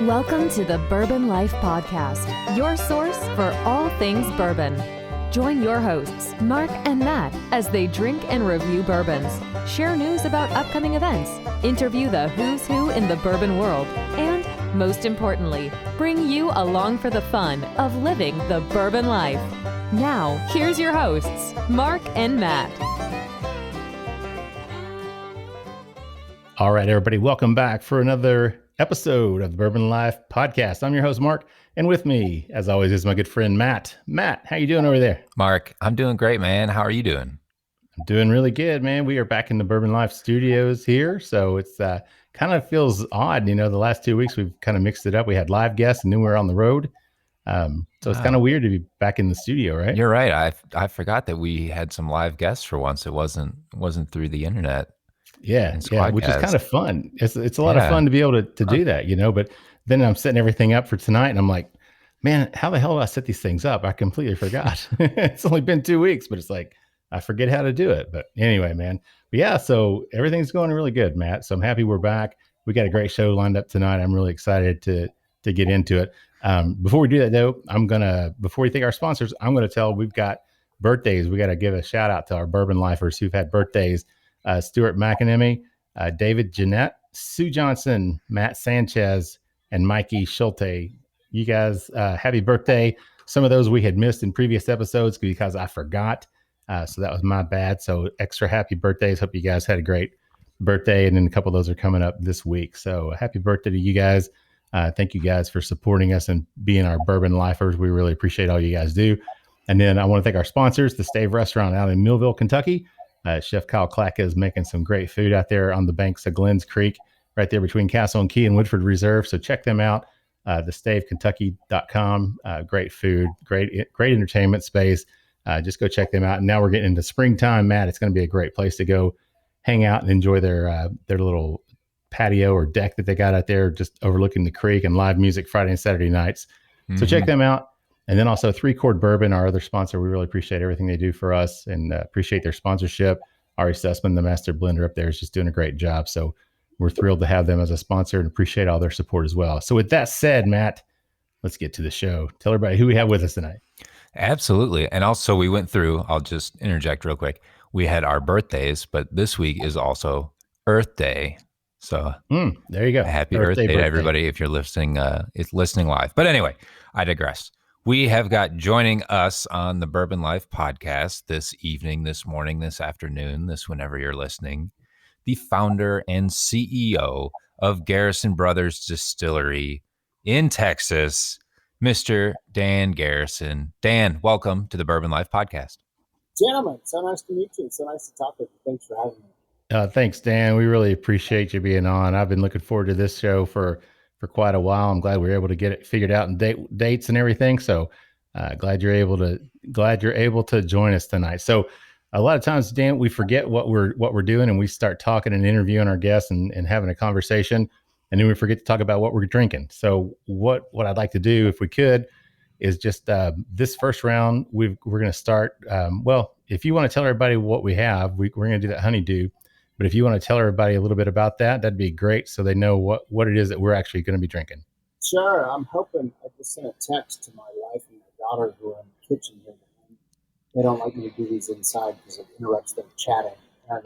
Welcome to the Bourbon Life Podcast, your source for all things bourbon. Join your hosts, Mark and Matt, as they drink and review bourbons, share news about upcoming events, interview the who's who in the bourbon world, and, most importantly, bring you along for the fun of living the bourbon life. Now, here's your hosts, Mark and Matt. All right, everybody, welcome back for another episode of the Bourbon Life Podcast. I'm your host, Mark, and with me, as always, is my good friend, Matt. Matt, how you doing over there? Mark, I'm doing great, man. How are you doing? I'm doing really good, man. We are back in the Bourbon Life studios here, so it's kind of feels odd. You know, the last 2 weeks, we've kind of mixed it up. We had live guests, and then we were on the road. So it's kind of weird to be back in the studio, right? You're right. I forgot that we had some live guests for once. It wasn't through the internet. Yeah, which is kind of fun. It's a lot of fun to be able to do that, you know. But then I'm setting everything up for tonight, and I'm like, man, how the hell do I set these things up? I completely forgot. It's only been 2 weeks, but it's like I forget how to do it. But anyway, man. But yeah, so everything's going really good, Matt. So I'm happy we're back. We got a great show lined up tonight. I'm really excited to get into it. Before we do that, though, before we thank our sponsors, I'm gonna tell we've got birthdays. We got to give a shout out to our bourbon lifers who've had birthdays. Stuart McAnemy, David Jeanette, Sue Johnson, Matt Sanchez, and Mikey Schulte. You guys, happy birthday. Some of those we had missed in previous episodes because I forgot. So that was my bad. So extra happy birthdays. Hope you guys had a great birthday. And then a couple of those are coming up this week. So happy birthday to you guys. Thank you guys for supporting us and being our bourbon lifers. We really appreciate all you guys do. And then I want to thank our sponsors, the Stave Restaurant out in Millville, Kentucky. Chef Kyle Klacka is making some great food out there on the banks of Glens Creek, right there between Castle and Key and Woodford Reserve. So check them out, thestavekentucky.com. Great food, great entertainment space. Just go check them out. And now we're getting into springtime, Matt. It's going to be a great place to go hang out and enjoy their little patio or deck that they got out there, just overlooking the creek, and live music Friday and Saturday nights. Mm-hmm. So check them out. And then also 3 Chord Bourbon, our other sponsor. We really appreciate everything they do for us and appreciate their sponsorship. Ari Sussman, the master blender up there, is just doing a great job. So we're thrilled to have them as a sponsor and appreciate all their support as well. So with that said, Matt, let's get to the show. Tell everybody who we have with us tonight. Absolutely. And also we went through, I'll just interject real quick. We had our birthdays, but this week is also Earth Day. So there you go. Happy Earth Day to everybody if you're listening live. But anyway, I digress. We have got joining us on the Bourbon Life Podcast this evening, this morning, this afternoon, this whenever you're listening, the founder and CEO of Garrison Brothers Distillery in Texas, Mr. Dan Garrison. Dan, welcome to the Bourbon Life Podcast. Gentlemen, so nice to meet you. So nice to talk with you. Thanks for having me. Thanks, Dan. We really appreciate you being on. I've been looking forward to this show for quite a while. I'm glad we were able to get it figured out and dates and everything. So glad you're able to join us tonight. So a lot of times, Dan, we forget what we're doing, and we start talking and interviewing our guests and having a conversation, and then we forget to talk about what we're drinking. So what I'd like to do, if we could, is just this first round, we're going to start. If you want to tell everybody what we have, we're going to do that honeydew. But if you want to tell everybody a little bit about that, that'd be great, so they know what it is that we're actually going to be drinking. Sure. I'm hoping I just sent a text to my wife and my daughter who are in the kitchen here. They don't like me to do these inside because it interrupts them chatting. And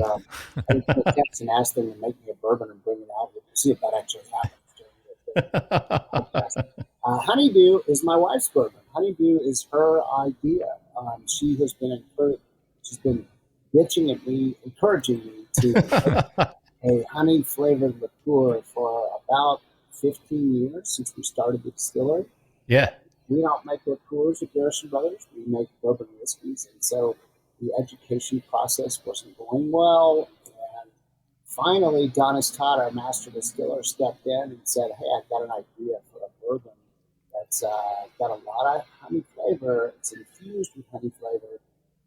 I sent a text and asked them to make me a bourbon and bring it out here to see if that actually happens. Honeydew is my wife's bourbon. Honeydew is her idea. She has been bitching at me, encouraging me to make a honey-flavored liqueur for about 15 years since we started the distillery. Yeah. We don't make liqueurs at Garrison Brothers. We make bourbon whiskeys. And so the education process wasn't going well. And finally, Dennis Todd, our master distiller, stepped in and said, hey, I've got an idea for a bourbon that's got a lot of honey flavor. It's infused with honey flavor,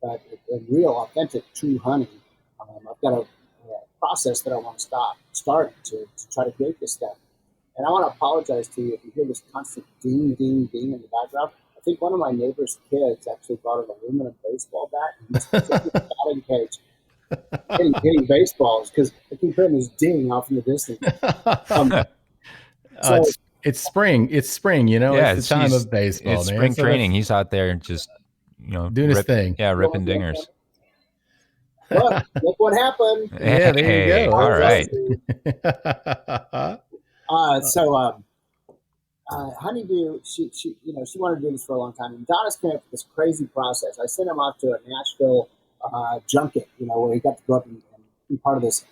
but a real, authentic, true honey. I've got a process that I want to start to try to create this stuff. And I want to apologize to you if you hear this constant ding, ding, ding in the background. I think one of my neighbor's kids actually brought an aluminum baseball bat and he's in the batting cage hitting baseballs because I keep hearing this ding off in the distance. It's spring. It's spring. You know, Yeah, it's the time of baseball. It's man. spring training. He's out there and just doing his thing. Yeah, ripping dingers. Look what happened. Yeah, there you go. All right. Honeydew, she wanted to do this for a long time. And Donis came up with this crazy process. I sent him off to a Nashville junket, where he got to go up and be part of this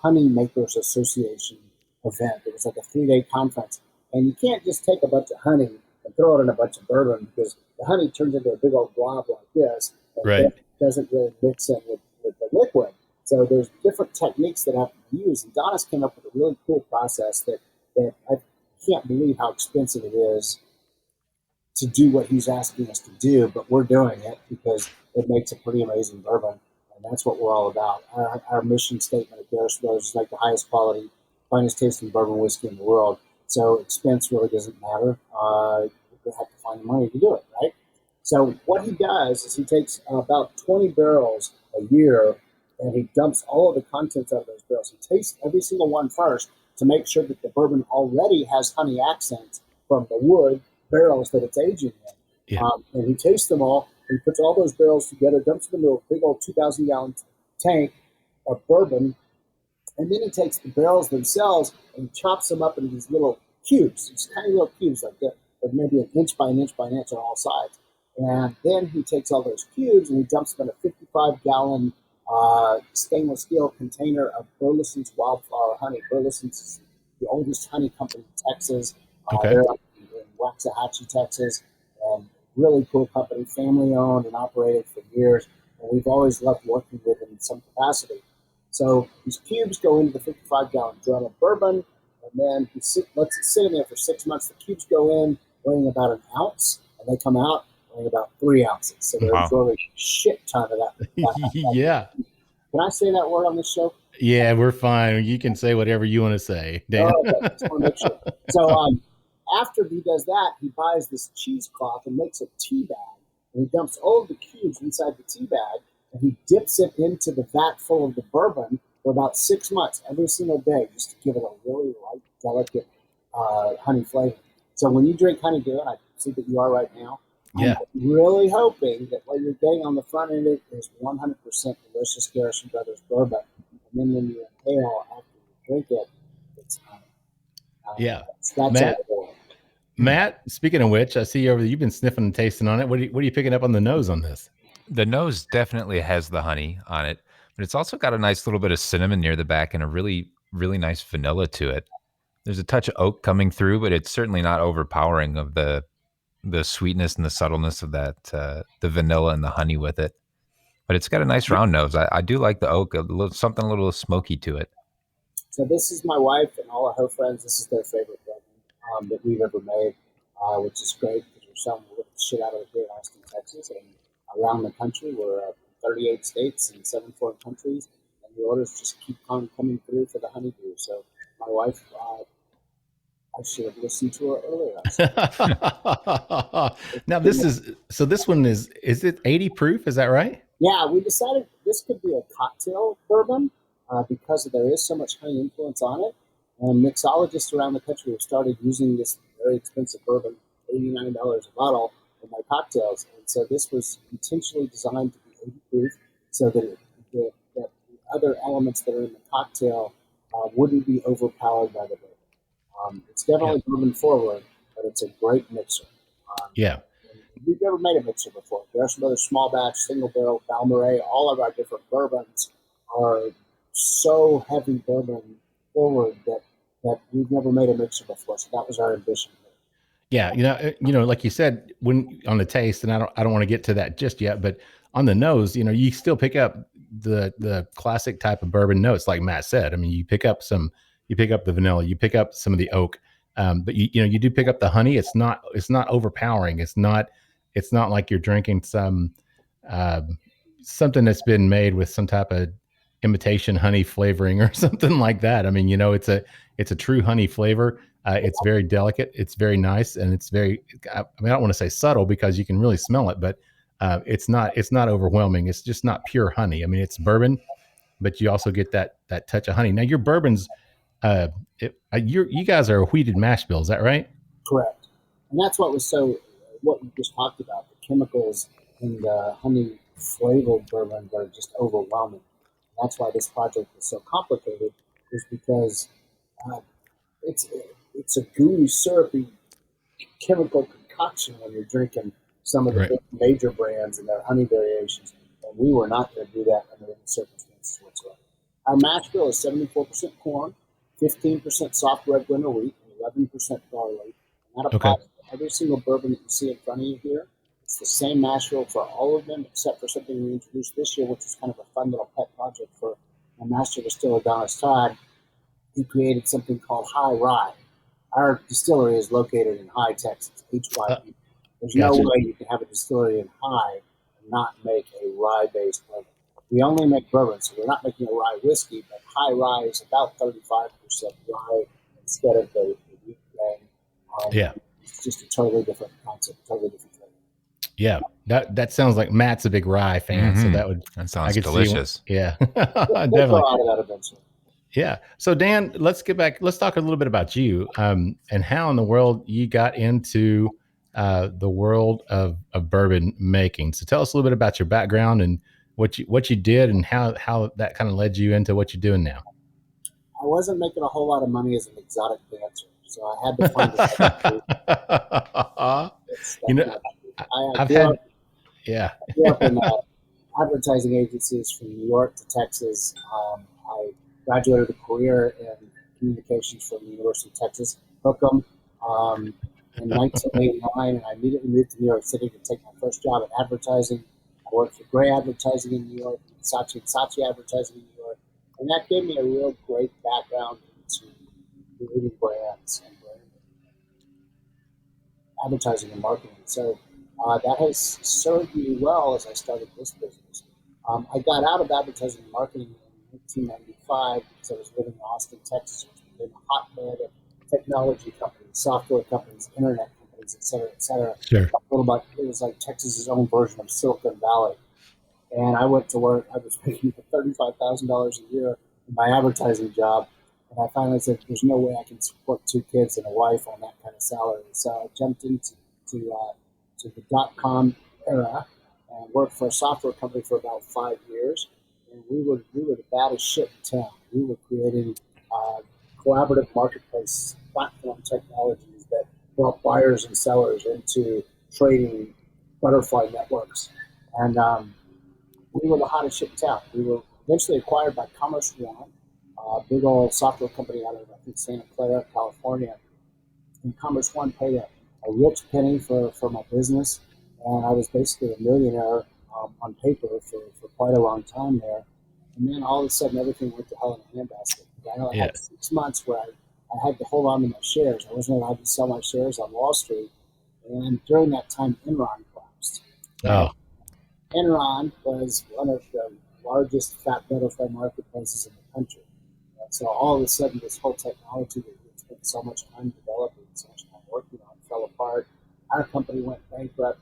Honey Makers Association event. It was like a 3-day conference. And you can't just take a bunch of honey and throw it in a bunch of bourbon, because the honey turns into a big old blob like this. And right. It doesn't really mix in with the liquid. So there's different techniques that have to be used. And Donis came up with a really cool process that I can't believe how expensive it is to do what he's asking us to do, but we're doing it because it makes a pretty amazing bourbon, and that's what we're all about. Our mission statement at Garrison Brothers is like the highest quality, finest tasting bourbon whiskey in the world. So expense really doesn't matter. We have to find the money to do it, right? So what he does is he takes about 20 barrels a year, and he dumps all of the contents out of those barrels. He tastes every single one first to make sure that the bourbon already has honey accents from the wood barrels that it's aging in. Yeah. And he tastes them all. He puts all those barrels together, dumps them into a big old 2,000-gallon tank of bourbon, and then he takes the barrels themselves and chops them up into these little cubes, these tiny little cubes like that, maybe an inch by an inch by an inch on all sides. And then he takes all those cubes and he dumps them in a 55-gallon stainless steel container of Burleson's Wildflower Honey. Burleson's is the oldest honey company in Texas. Okay. They're up in Waxahachie, Texas, and really cool company, family owned and operated for years. And we've always loved working with them in some capacity. So these cubes go into the 55-gallon drum of bourbon, and then he lets it sit in there for 6 months. The cubes go in weighing about an ounce, and they come out weighing about 3 ounces. So there's really a shit ton of that. Yeah. Can I say that word on this show? Yeah, we're fine. You can say whatever you want to say, Dan. Oh, okay. Just want to make sure. So after he does that, he buys this cheesecloth and makes a tea bag. And he dumps all of the cubes inside the tea bag, and he dips it into the vat full of the bourbon for about 6 months, every single day, just to give it a really light, delicate honey flavor. So when you drink honeydew, and I see that you are right now, yeah, I'm really hoping that what you're getting on the front end of it is 100% delicious Garrison Brothers bourbon. And then when you inhale after you drink it, it's honey. Yeah. That's Matt, speaking of which, I see you over there. You've been sniffing and tasting on it. What are you picking up on the nose on this? The nose definitely has the honey on it, but it's also got a nice little bit of cinnamon near the back and a really, really nice vanilla to it. There's a touch of oak coming through, but it's certainly not overpowering of the sweetness and the subtleness of that, the vanilla and the honey with it. But it's got a nice round nose. I do like the oak, something a little smoky to it. So this is my wife and all of her friends. This is their favorite bourbon that we've ever made, which is great because we're selling the shit out of it here in Austin, Texas, and around the country. We're in 38 states and 7 foreign countries, and the orders just keep on coming through for the honeydew. So my wife, I should have listened to her earlier. Now this one is it 80 proof? Is that right? Yeah, we decided this could be a cocktail bourbon because there is so much honey influence on it. And mixologists around the country have started using this very expensive bourbon, $89 a bottle, in their cocktails. And so this was intentionally designed to be 80 proof so that the other elements that are in the cocktail wouldn't be overpowered by the bourbon. It's definitely bourbon forward, but it's a great mixer. Yeah. We've never made a mixer before. Garrison Brothers Small Batch, Single Barrel, Balmaret, all of our different bourbons are so heavy bourbon forward that we've never made a mixer before. So that was our ambition. Yeah, like you said, when on the taste, and I don't want to get to that just yet, but on the nose, you still pick up the classic type of bourbon notes, like Matt said. I mean, you pick up the vanilla, you pick up some of the oak, but you do pick up the honey. It's not overpowering. It's not like you're drinking something that's been made with some type of imitation honey flavoring or something like that. I mean, it's a true honey flavor. It's very delicate. It's very nice. And it's I don't want to say subtle because you can really smell it, but it's not overwhelming. It's just not pure honey. I mean, it's bourbon, but you also get that touch of honey. Now your bourbons, you guys are a wheated mash bill. Is that right? Correct. And that's what we just talked about, the chemicals in the honey flavored bourbon are just overwhelming. That's why this project is so complicated, is because uh, it's a gooey, syrupy chemical concoction when you're drinking some of the big major brands and their honey variations. And we were not going to do that under any circumstances whatsoever. Our mash bill is 74% corn, 15% soft red winter wheat, and 11% barley. And that applies to every single bourbon that you see in front of you here. It's the same mash bill for all of them, except for something we introduced this year, which is kind of a fun little pet project for my master distiller, Donis Todd. He created something called High Rye. Our distillery is located in High, Texas, HYE. There's no way you can have a distillery in High and not make a rye-based bourbon. We only make bourbon, so we're not making a rye whiskey, but High Rye is about 35% rye instead of the wheat grain. It's just a totally different concept, totally different flavor. Yeah, that sounds like Matt's a big rye fan, so that sounds delicious. Definitely. Out of that eventually. Yeah. So Dan, let's get back. Let's talk a little bit about you and how in the world you got into the world of bourbon making. So tell us a little bit about your background and what you did and how that kind of led you into what you're doing now. I wasn't making a whole lot of money as an exotic dancer, so I had to find I grew up in advertising agencies from New York to Texas. I graduated a career in communications from the University of Texas, Hookham, in 1989, and I immediately moved to New York City to take my first job in advertising. I worked for Gray Advertising in New York, Saatchi & Saatchi Advertising in New York, and that gave me a real great background into creating brands and advertising and marketing. So that has served me well as I started this business. I got out of advertising and marketing in 1995 because I was living in Austin, Texas, which became a hotbed of technology companies, software companies, internet companies, et cetera, et cetera. Sure. It was like Texas's own version of Silicon Valley. And I went to work. I was making $35,000 a year in my advertising job. And I finally said, there's no way I can support 2 kids and a wife on that kind of salary. So I jumped into the .com era and worked for a software company for about 5 years. And we were the baddest shit in town. We were creating collaborative marketplace platform technologies that brought buyers and sellers into trading butterfly networks. And we were the hottest shit in town. We were eventually acquired by Commerce One, a big old software company out of, I think, Santa Clara, California. And Commerce One paid a rich penny for my business. And I was basically a millionaire on paper for quite a long time there. And then all of a sudden, everything went to hell in a handbasket. I had 6 months where I had to hold on to my shares. I wasn't allowed to sell my shares on Wall Street. And during that time, Enron collapsed. Oh. Enron was one of the largest fat butterfly marketplaces in the country. And so all of a sudden, this whole technology that we spent so much time developing, so much time working on, fell apart. Our company went bankrupt.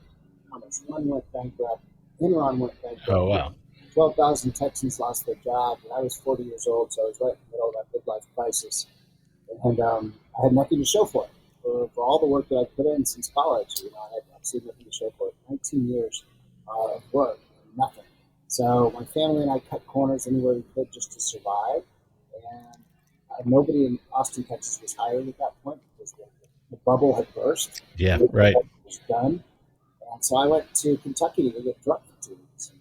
Commerce One went bankrupt. Enron went bankrupt. Oh, wow. 12,000 Texans lost their jobs. And I was 40 years old, so I was right in the middle of that midlife crisis. And I had nothing to show for it. For all the work that I put in since college, I had absolutely nothing to show for it. 19 years of work, nothing. So my family and I cut corners anywhere we could just to survive. And nobody in Austin, Texas was hired at that point because the bubble had burst. Yeah, right. It was done. And so I went to Kentucky to get drunk for 2 weeks.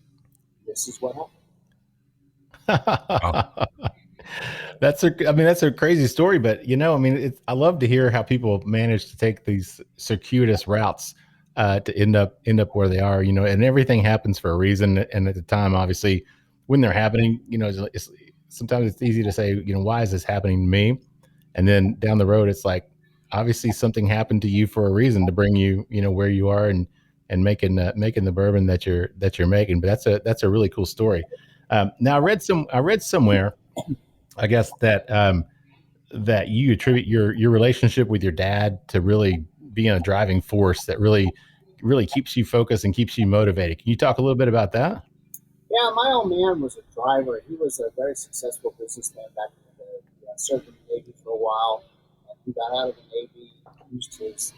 This is what happened. That's a crazy story, but I love to hear how people manage to take these circuitous routes to end up where they are, and everything happens for a reason. And at the time, obviously, when they're happening, sometimes it's easy to say, why is this happening to me? And then down the road, it's like, obviously something happened to you for a reason to bring you, where you are and making the bourbon that you're making. But that's a really cool story. Now I read somewhere, I guess that you attribute your relationship with your dad to really being a driving force that really keeps you focused and keeps you motivated. Can you talk a little bit about that? Yeah, my old man was a driver. He was a very successful businessman back in the day. He served in the Navy for a while. And he got out of the Navy used his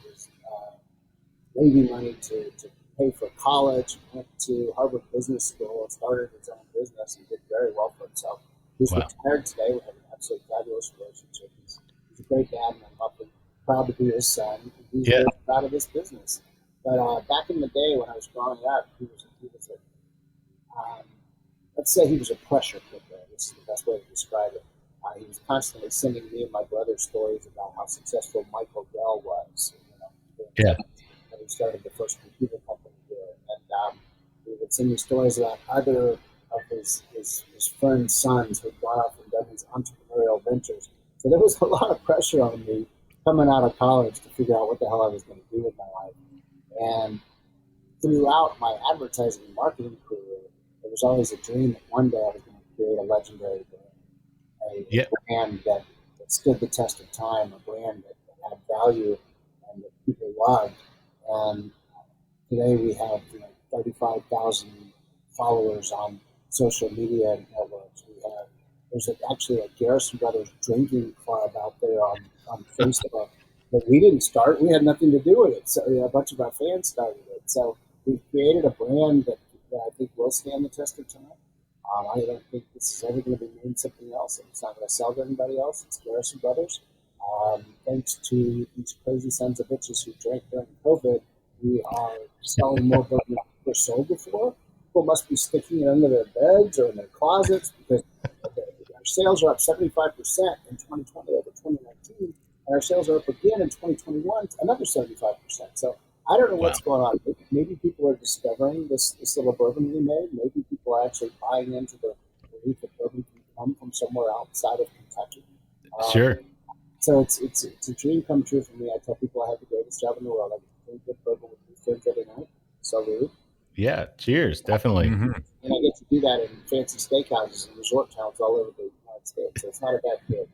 Navy money to pay for college, went to Harvard Business School, started his own business, and did very well for himself. He's retired today. We have an absolutely fabulous relationship. He's a great dad, and I'm awfully proud to be his son. He's very proud of this business. But back in the day when I was growing up, he was let's say he was a pressure cooker. This is the best way to describe it. He was constantly sending me and my brother stories about how successful Michael Dell was. And he started the first computer company here. And he would send me stories about other of his friends' sons who had gone off and done these entrepreneurial ventures. So there was a lot of pressure on me coming out of college to figure out what the hell I was going to do with my life. And throughout my advertising and marketing career, there was always a dream that one day I was going to create a legendary brand, a brand that stood the test of time, a brand that had value and that people loved. And today we have 35,000 followers on social media networks. There's actually a Garrison Brothers drinking club out there on Facebook that we didn't start. We had nothing to do with it. So a bunch of our fans started it. So we've created a brand that I think will stand the test of time. I don't think this is ever going to be named something else. It's not going to sell to anybody else. It's Garrison Brothers. Thanks to these crazy sons of bitches who drank during COVID, we are selling more bourbon than we ever sold before. People must be sticking it under their beds or in their closets because our sales are up 75% in 2020 over 2019, and our sales are up again in 2021, another 75%. So I don't know what's going on. Maybe people are discovering this little bourbon we made. Maybe people are actually buying into the belief that bourbon can come from somewhere outside of Kentucky. Sure. So it's a dream come true for me. I tell people I have the greatest job in the world. I get to drink good bourbon with my friends every night. Salute. Yeah, cheers, definitely. Mm-hmm. And I get to do that in fancy steakhouses and resort towns all over the United States. So it's not a bad gig.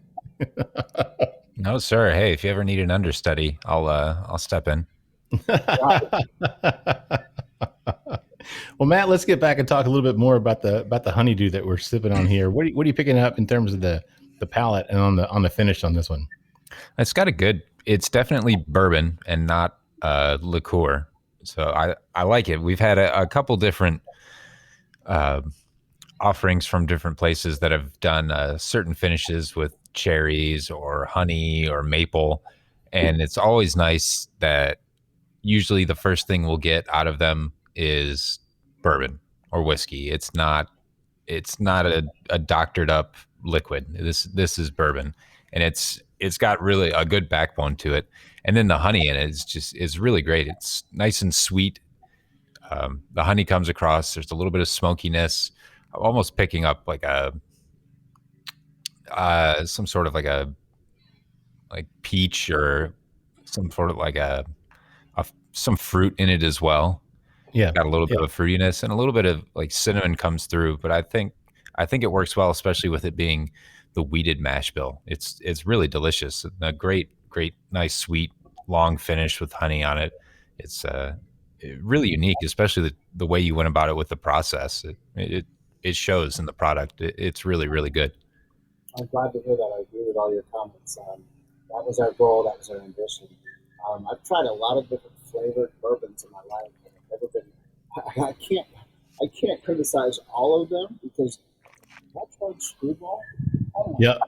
No, sir. Hey, if you ever need an understudy, I'll step in. Well, Matt, let's get back and talk a little bit more about the honeydew that we're sipping on here. What are you picking up in terms of the palate and on the finish on this one? It's got it's definitely bourbon and not liqueur. So I like it. We've had a couple different offerings from different places that have done certain finishes with cherries or honey or maple. And it's always nice that usually the first thing we'll get out of them is bourbon or whiskey. It's not a doctored up liquid. This is bourbon, and it's got really a good backbone to it. And then the honey in it is really great. It's nice and sweet. The honey comes across. There's a little bit of smokiness. I'm almost picking up like some sort of like peach or some sort of like some fruit in it as well. Yeah, got a little bit of fruitiness and a little bit of like cinnamon comes through. But I think it works well, especially with it being the wheated mash bill. It's really delicious. A great, nice, sweet, long finish with honey on it. It's really unique, especially the way you went about it with the process. It shows in the product. It's really, really good. I'm glad to hear that. I agree with all your comments. That was our goal. That was our ambition. I've tried a lot of different flavored bourbons in my life. I've never been. I can't criticize all of them because that's one Screwball. Oh my God,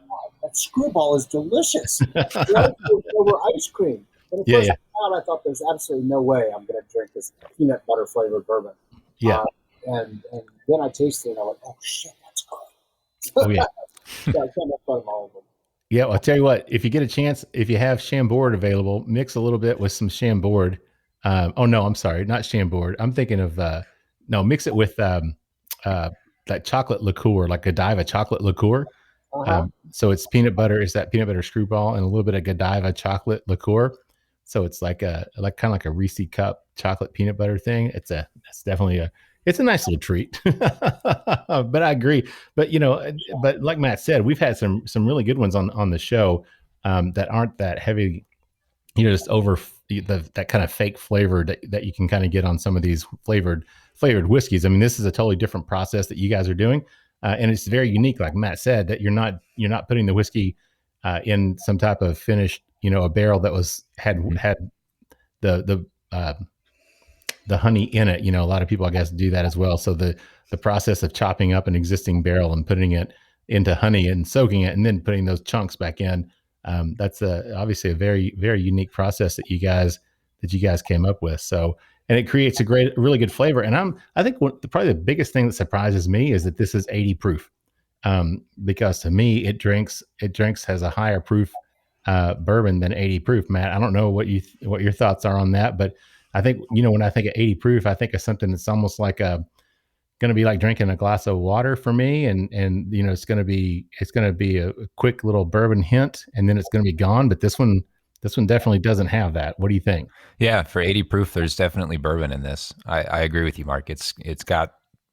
that Screwball is delicious. Over ice cream. When it first came out, I thought there's absolutely no way I'm going to drink this peanut butter flavored bourbon. Yeah. And then I tasted it and I went, oh shit, that's great. Oh yeah. I can't make fun of all of them. Yeah, well, I'll tell you what, if you get a chance, if you have Chambord available, mix a little bit with some Chambord. Oh no, I'm sorry, not Chambord. I'm thinking of mix it with that chocolate liqueur, like Godiva chocolate liqueur. Uh-huh. So it's peanut butter, it's that peanut butter Screwball and a little bit of Godiva chocolate liqueur. So it's like kind of like a Reese cup chocolate peanut butter thing. It's definitely it's a nice little treat. But I agree. But but like Matt said, we've had some really good ones on the show that aren't that heavy, just over that kind of fake flavor that you can kind of get on some of these flavored whiskeys. I mean, this is a totally different process that you guys are doing. And it's very unique, like Matt said, that you're not putting the whiskey in some type of finished a barrel that had the honey in it. A lot of people, I guess, do that as well. So the process of chopping up an existing barrel and putting it into honey and soaking it and then putting those chunks back in, that's obviously a very, very unique process that you guys came up with. So, and it creates a really good flavor. And I think probably the biggest thing that surprises me is that this is 80 proof, because to me it has a higher proof bourbon than 80 proof. Matt, I don't know what your thoughts are on that, but I think, when I think of 80 proof, I think of something that's almost like going to be like drinking a glass of water for me. And it's going to be a quick little bourbon hint and then it's going to be gone. But this one definitely doesn't have that. What do you think? Yeah. For 80 proof, there's definitely bourbon in this. I agree with you, Mark. It's got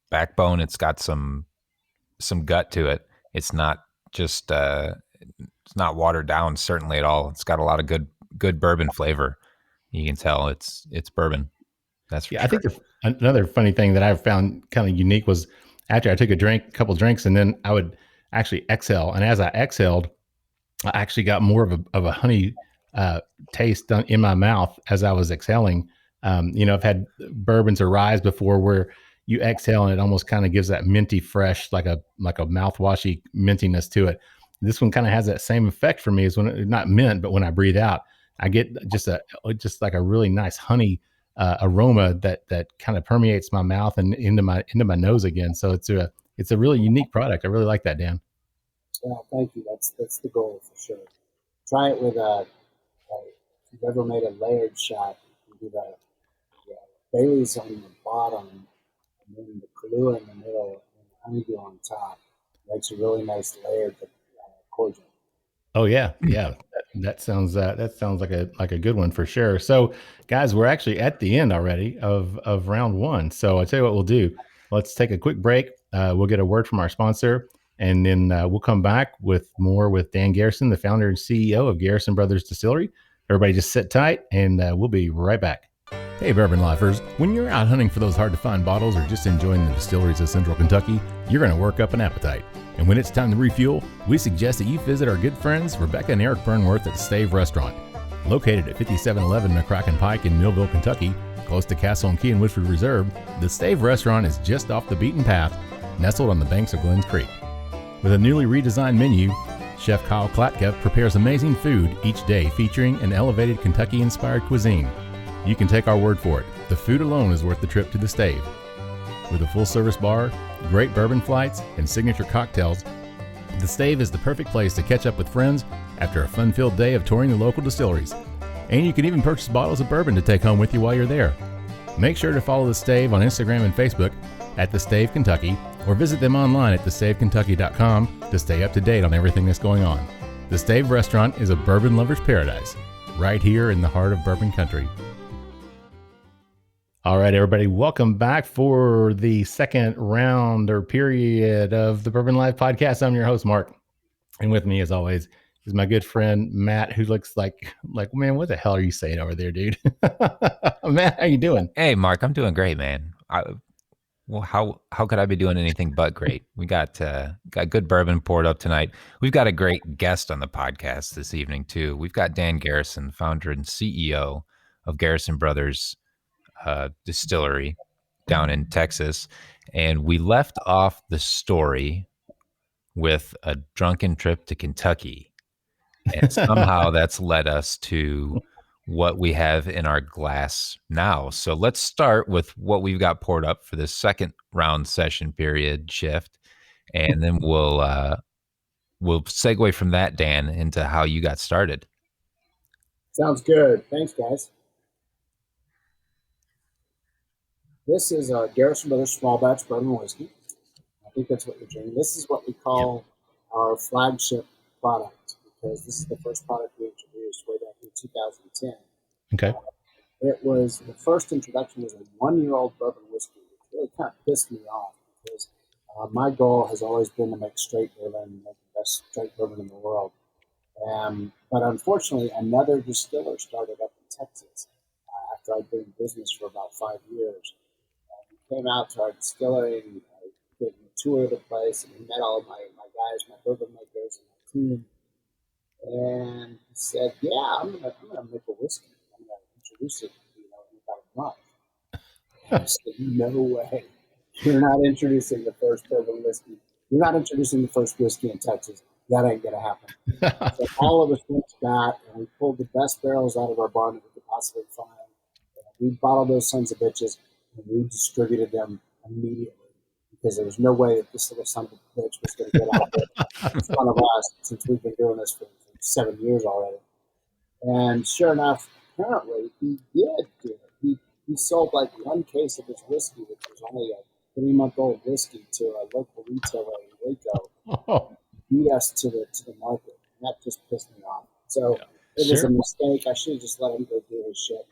backbone. It's got some gut to it. It's not just, it's not watered down certainly at all. It's got a lot of good bourbon flavor. You can tell it's bourbon. That's for sure. I think another funny thing that I found kind of unique was after I took a couple drinks, and then I would actually exhale. And as I exhaled, I actually got more of a honey taste in my mouth as I was exhaling. I've had bourbons or ryes before where you exhale and it almost kind of gives that minty fresh, like a mouthwashy mintiness to it. This one kind of has that same effect for me as not mint, but when I breathe out, I get just like a really nice honey aroma that kind of permeates my mouth and into my nose again. So it's a really unique product. I really like that, Dan. Yeah, thank you. That's the goal for sure. Try it with if you've ever made a layered shot, you do the Bailey's on the bottom and then the Kahlua in the middle and the honeydew on top. Makes a really nice layered cordial. Oh yeah. That sounds like a good one for sure. So guys, we're actually at the end already of round one. So I'll tell you what we'll do. Let's take a quick break. We'll get a word from our sponsor, and then we'll come back with more with Dan Garrison, the founder and CEO of Garrison Brothers Distillery. Everybody just sit tight and we'll be right back. Hey, Bourbon Lifers, when you're out hunting for those hard-to-find bottles or just enjoying the distilleries of Central Kentucky, you're going to work up an appetite. And when it's time to refuel, we suggest that you visit our good friends Rebecca and Eric Burnworth at the Stave Restaurant. Located at 5711 McCracken Pike in Millville, Kentucky, close to Castle and Key and Woodford Reserve, the Stave Restaurant is just off the beaten path, nestled on the banks of Glens Creek. With a newly redesigned menu, Chef Kyle Klatka prepares amazing food each day featuring an elevated Kentucky-inspired cuisine. You can take our word for it. The food alone is worth the trip to the Stave. With a full-service bar, great bourbon flights, and signature cocktails, the Stave is the perfect place to catch up with friends after a fun-filled day of touring the local distilleries. And you can even purchase bottles of bourbon to take home with you while you're there. Make sure to follow the Stave on Instagram and Facebook at The Stave Kentucky, or visit them online at thestavekentucky.com to stay up to date on everything that's going on. The Stave Restaurant is a bourbon lover's paradise, right here in the heart of bourbon country. All right, everybody, welcome back for the second round or period of the Bourbon Life Podcast. I'm your host, Mark, and with me, as always, is my good friend Matt, who looks like man, what the hell are you saying over there, dude? Matt, how you doing? Hey, Mark, I'm doing great, man. How could I be doing anything but great? We got good bourbon poured up tonight. We've got a great guest on the podcast this evening too. We've got Dan Garrison, founder and CEO of Garrison Brothers Distillery down in Texas, and we left off the story with a drunken trip to Kentucky, and somehow that's led us to what we have in our glass now. So let's start with what we've got poured up for this second round session period shift, and then we'll segue from that, Dan, into how you got started. Sounds good. Thanks, guys. This is Garrison Brothers Small Batch Bourbon whiskey. I think that's what you're drinking. This is what we call our flagship product, because this is the first product we introduced way back in 2010. Okay. The first introduction was a 1-year-old bourbon whiskey, which really kind of pissed me off, because my goal has always been to make straight bourbon, make the best straight bourbon in the world. But unfortunately, another distiller started up in Texas after I'd been in business for about 5 years. He came out to our distillery and gave me a tour of the place, and he met all of my guys, my bourbon makers, and my team. And he said, "Yeah, I'm gonna make a whiskey. I'm gonna introduce it, in about a month." And I said, "No way! You're not introducing the first bourbon whiskey. You're not introducing the first whiskey in Texas. That ain't gonna happen." So all of us went back and we pulled the best barrels out of our barn that we could possibly find. We bottled those sons of bitches and we distributed them immediately because there was no way that this little son of a bitch was going to get out there in front of us since we've been doing this for 7 years already. And sure enough, apparently he did do it. He sold like one case of his whiskey, which was only a 3-month-old whiskey, to a local retailer in Waco. Beat us to the market. And that just pissed me off. So it was a mistake. I should have just let him go do his shit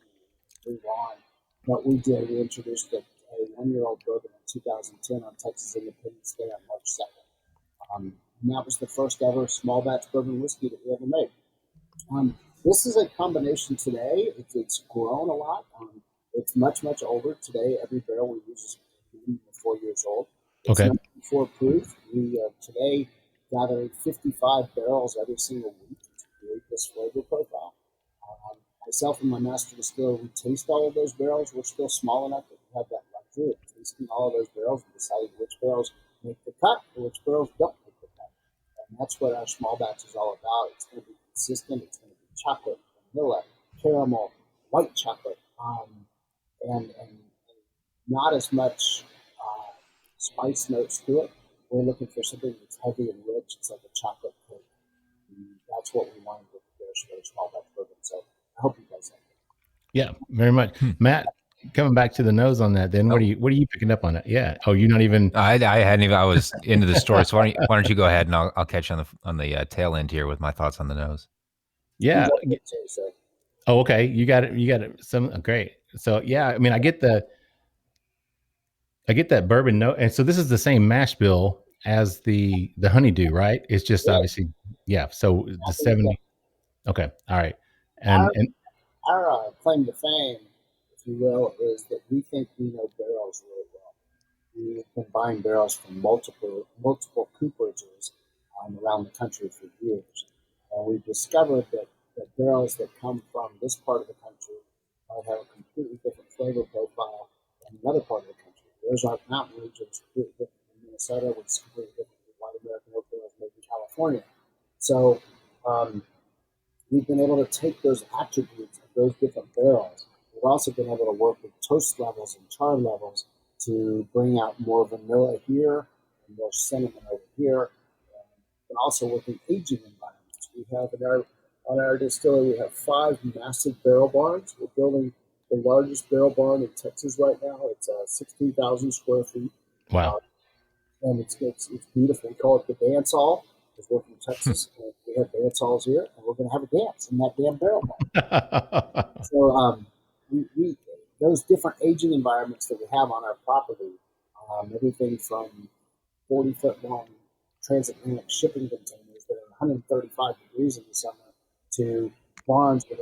and move on. But we did. We introduced a 1-year-old bourbon in 2010 on Texas Independence Day on March 2nd. And that was the first ever small batch bourbon whiskey that we ever made. This is a combination today. It's grown a lot. It's much, much older. Today, every barrel we use is 4 years old. It's 94 proof. We today gather 55 barrels every single week to create this flavor profile. Myself and my master distiller, we taste all of those barrels. We're still small enough that we have that luxury of tasting all of those barrels and deciding which barrels make the cut and which barrels don't make the cut. And that's what our small batch is all about. It's going to be consistent. It's going to be chocolate, vanilla, caramel, white chocolate, and not as much spice notes to it. We're looking for something that's heavy and rich. It's like a chocolate cake. And that's what we wanted with the Garrison Brothers Small Batch Bourbon. So I hope you guys like it. Yeah, very much. Matt, coming back to the nose on that, then what are you picking up on it? Yeah. Oh, you're not even. I hadn't even. I was into the story. So why don't you go ahead and I'll catch you on the tail end here with my thoughts on the nose. Yeah. Oh, okay. You got it. You got it. Great. So yeah, I mean, I get that bourbon note, and so this is the same mash bill as the honeydew, right? It's just obviously, So the 70. Okay. All right. And our claim to fame, if you will, is that we think we know barrels really well. We've been buying barrels from multiple cooperages around the country for years, and we've discovered that the barrels that come from this part of the country might have a completely different flavor profile than another part of the country. There's our mountain regions completely different from Minnesota, which is completely different from white American oak barrels made in California. So we've been able to take those attributes of those different barrels. We've also been able to work with toast levels and char levels to bring out more vanilla here and more cinnamon over here, and also work in aging environments. We have on our distillery, we have 5 massive barrel barns. We're building the largest barrel barn in Texas right now. It's 16,000 square feet. Wow. And it's beautiful. We call it the dance hall. Because we're from Texas, and we have dance halls here, and we're going to have a dance in that damn barrel barn. So we those different aging environments that we have on our property, everything from 40-foot long transatlantic shipping containers that are 135 degrees in the summer to barns with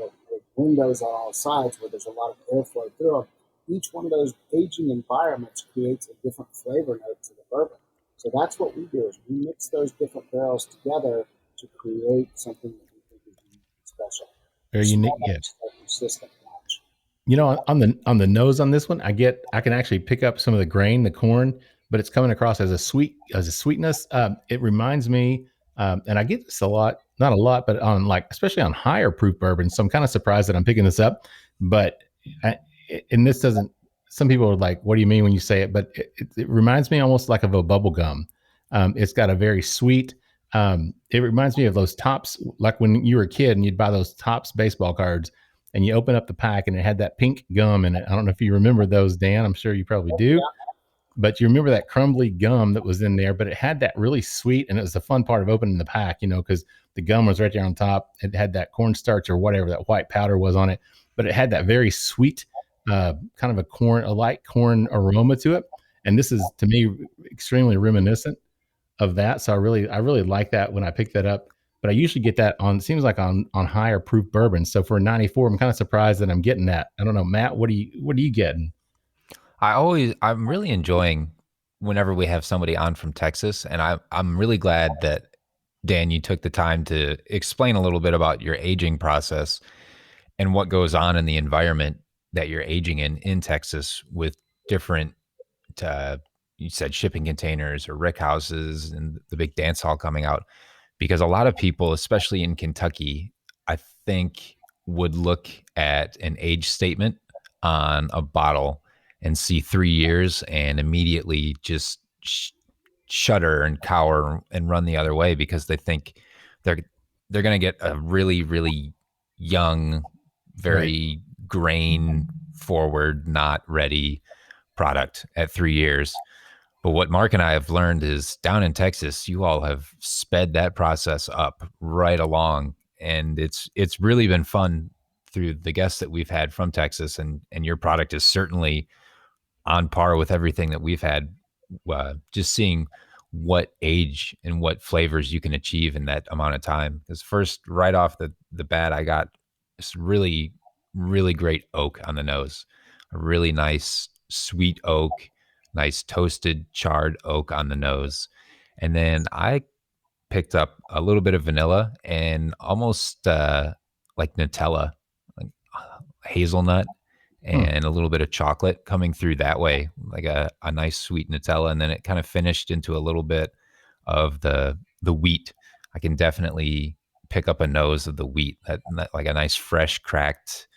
windows on all sides where there's a lot of airflow through them. Each one of those aging environments creates a different flavor note to the bourbon. So that's what we do is we mix those different barrels together to create something that we think is unique and special. Very unique, yes. Consistent match. You know, on the nose on this one, I can actually pick up some of the grain, the corn, but it's coming across as a sweetness. It reminds me, and I get this a lot, not a lot, but on especially on higher proof bourbon. So I'm kind of surprised that I'm picking this up, but and this doesn't. Some people are like, what do you mean when you say it? But it reminds me almost like of a bubble gum. It's got a very sweet, it reminds me of those Tops, like when you were a kid and you'd buy those Tops baseball cards and you open up the pack and it had that pink gum in it. I don't know if you remember those, Dan. I'm sure you probably do. But you remember that crumbly gum that was in there, but it had that really sweet, and it was the fun part of opening the pack, because the gum was right there on top. It had that cornstarch or whatever that white powder was on it, but it had that very sweet, kind of a light corn aroma to it. And this is, to me, extremely reminiscent of that. So I really like that when I pick that up, but I usually get that on higher proof bourbon. So for a 94, I'm kind of surprised that I'm getting that. I don't know, Matt, what are you getting? I'm really enjoying whenever we have somebody on from Texas, and I'm really glad that Dan, you took the time to explain a little bit about your aging process and what goes on in the environment that you're aging in Texas with different, you said shipping containers or rick houses and the big dance hall coming out. Because a lot of people, especially in Kentucky, I think would look at an age statement on a bottle and see 3 years and immediately just shudder and cower and run the other way because they think they're going to get a really, really young, very grain forward, not ready product at 3 years. But what Mark and I have learned is down in Texas, you all have sped that process up right along. And it's really been fun through the guests that we've had from Texas. And your product is certainly on par with everything that we've had, just seeing what age and what flavors you can achieve in that amount of time. Because first, right off the bat, I got this really, really great oak on the nose, a really nice sweet oak, nice toasted charred oak on the nose. And then I picked up a little bit of vanilla and almost like Nutella, like hazelnut and a little bit of chocolate coming through that way, like a nice sweet Nutella. And then it kind of finished into a little bit of the wheat. I can definitely pick up a nose of the wheat, that like a nice fresh cracked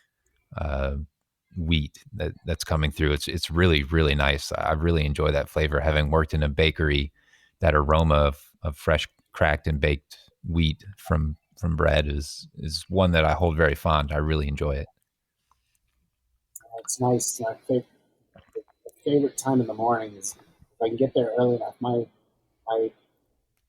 wheat that's coming through. It's really, really nice. I really enjoy that flavor. Having worked in a bakery, that aroma of fresh cracked and baked wheat from bread is one that I hold very fond. I really enjoy it. It's nice. The favorite time in the morning is if I can get there early enough.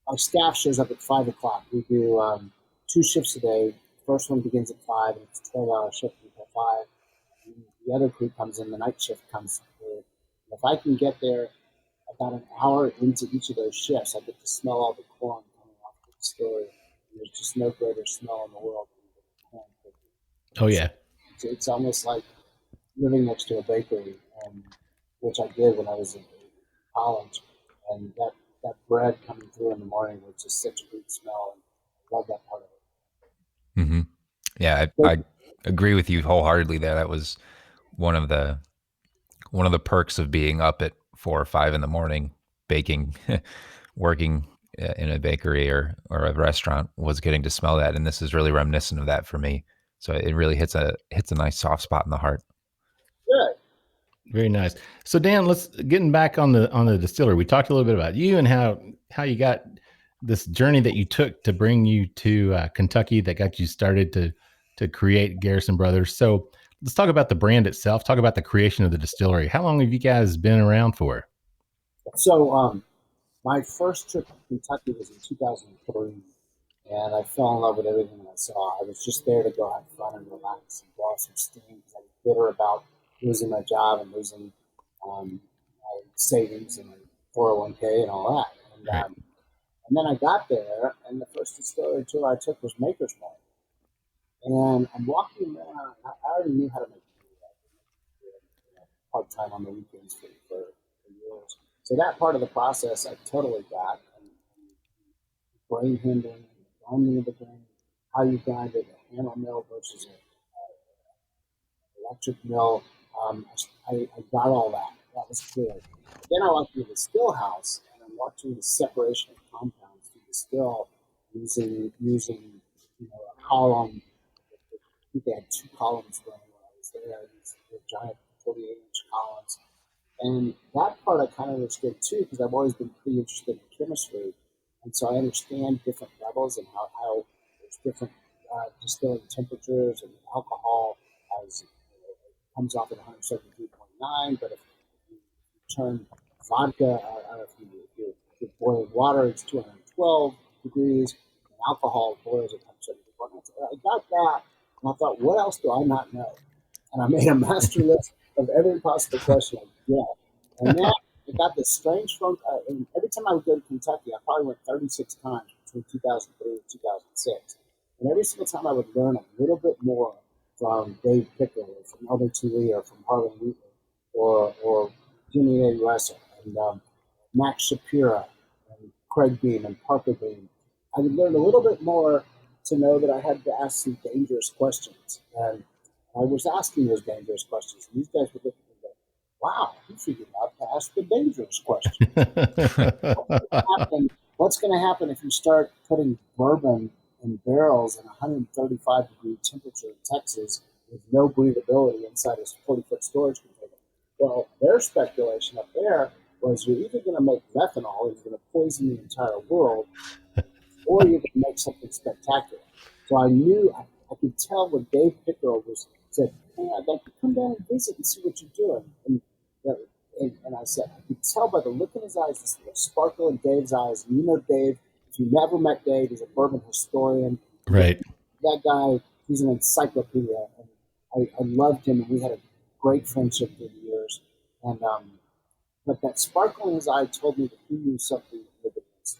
Our staff shows up at 5 o'clock. We do 2 shifts a day. First one begins at 5, and it's a 12-hour shift until 5. And the other crew comes in, the night shift comes through. If I can get there about an hour into each of those shifts, I get to smell all the corn coming off the distillery. And there's just no greater smell in the world than corn cooking. Oh, yeah. It's almost like living next to a bakery, which I did when I was in college. And that bread coming through in the morning was just such a good smell. And I love that part of it. Mm-hmm. Yeah, I agree with you wholeheartedly there. That was one of the perks of being up at 4 or 5 in the morning, baking, working in a bakery or a restaurant, was getting to smell that. And this is really reminiscent of that for me. So it really hits a nice soft spot in the heart. Good. Very nice. So Dan, let's getting back on the distillery. We talked a little bit about you and how you got this journey that you took to bring you to Kentucky that got you started to create Garrison Brothers. So let's talk about the brand itself. Talk about the creation of the distillery. How long have you guys been around for? So my first trip to Kentucky was in 2003, and I fell in love with everything I saw. I was just there to go have fun and relax and blow off some steam because I was bitter about losing my job and losing my savings and my 401k and all that. And then I got there, and the first distillery tour I took was Maker's Mark. And I'm walking around. I already knew how to make beer, part-time on the weekends for years. So that part of the process I totally got. And grain handling, the grinding of the grain, how you grind it, a hammer mill versus an electric mill. I got all that. That was clear. Then I went to the still house, and I'm watching the separation of compounds to distill using a column. I think they had 2 columns running when I was there. These giant 48-inch columns. And that part I kind of understood too, because I've always been pretty interested in chemistry. And so I understand different levels and how there's different distilling temperatures, and alcohol comes off at 173.9. But if you turn vodka, if you're boiling water, it's 212 degrees. And alcohol boils at 174. I got that. And I thought, what else do I not know? And I made a master list of every possible question I could get. And then I got this strange phone. And every time I would go to Kentucky, I probably went 36 times between 2003 and 2006. And every single time I would learn a little bit more from Dave Picker, or from Elder T. Lee, or from Harlan Wheatley, or Jimmy A. Russell, and Max Shapira, and Craig Beam, and Parker Beam. I would learn a little bit more to know that I had to ask some dangerous questions. And I was asking those dangerous questions. And these guys would look at me and go, wow, you figured out to ask the dangerous questions. What's going to happen if you start putting bourbon in barrels in 135-degree temperature in Texas with no breathability inside a 40-foot storage container? Well, their speculation up there was you're either going to make methanol, or you're going to poison the entire world, or you're going to make something spectacular. So I knew, I could tell when Dave Pickerel said, hey, I'd like to come down and visit and see what you're doing. And I said, I could tell by the look in his eyes, this little sparkle in Dave's eyes. And you know Dave, if you never met Dave, he's a bourbon historian. Right. That guy, he's an encyclopedia. And I loved him, and we had a great friendship through the years. And but that sparkle in his eye told me that he knew something that was.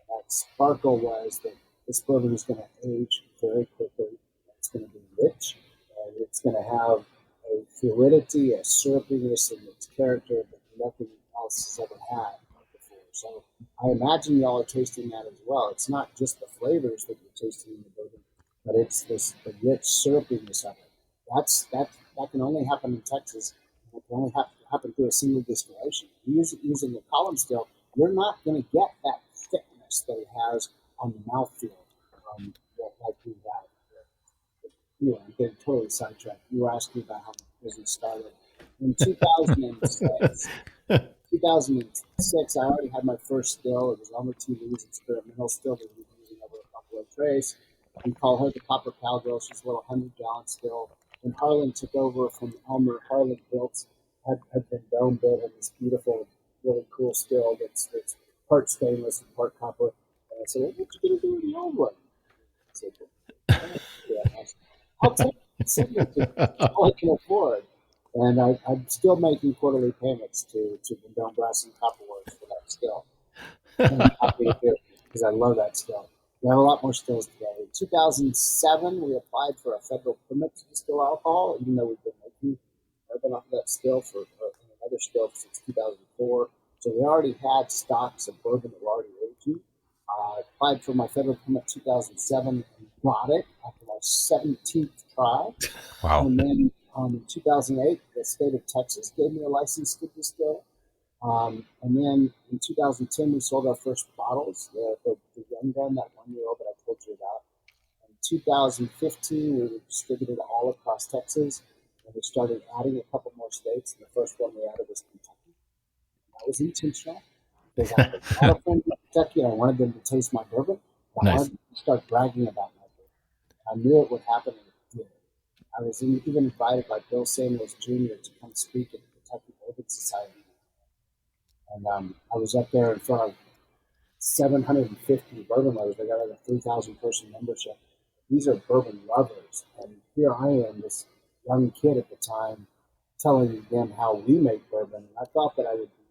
That sparkle was that this bourbon is going to age very quickly. It's going to be rich, and it's going to have a fluidity, a syrupiness in its character that nothing else has ever had before. So I imagine y'all are tasting that as well. It's not just the flavors that you're tasting in the bourbon, but it's the rich syrupiness of it. That can only happen in Texas. It can only happen through a single distillation. Using a column still, you're not going to get that thickness that it has on the mouthfeel like we have. I'm getting totally sidetracked. You were asking about how the business started. In 2006, I already had my first still. It was Elmer T. Lee's experimental still that we were using over a Buffalo Trace. We call her the Copper Cowgirl. She's a little 100-gallon still. When Harlan took over from Elmer, Harlan had been dome built in this beautiful, really cool still that's part stainless and part copper. And I said, well, what you going to do with the old one? I said, well, I'll take it. That's all I can afford. And I'm still making quarterly payments to Vendome Brass and Copper Works for that still. And I'm happy to do it because I love that still. We have a lot more stills today. In 2007, we applied for a federal permit to distill alcohol, even though we've been making bourbon off of that still for another still since 2004. So we already had stocks of bourbon that were already aging. Applied for my federal permit in 2007 and got it after my 17th try. Wow. And then in 2008, the state of Texas gave me a license to distill. And then in 2010, we sold our first bottles, the Young Gun, that 1-year-old that I told you about. In 2015, we were distributed all across Texas, and we started adding a couple more states. And the first one we added was Kentucky. And that was intentional because I had a lot of friends in Kentucky, and I wanted them to taste my bourbon. I wanted them to start bragging about my bourbon. I knew it would happen, and it did. I was even invited by Bill Samuels Jr. to come speak at the Kentucky Bourbon Society. And I was up there in front of 750 bourbon lovers. They got like a 3,000-person membership. These are bourbon lovers. And here I am, this young kid at the time, telling them how we make bourbon. And I thought that I would be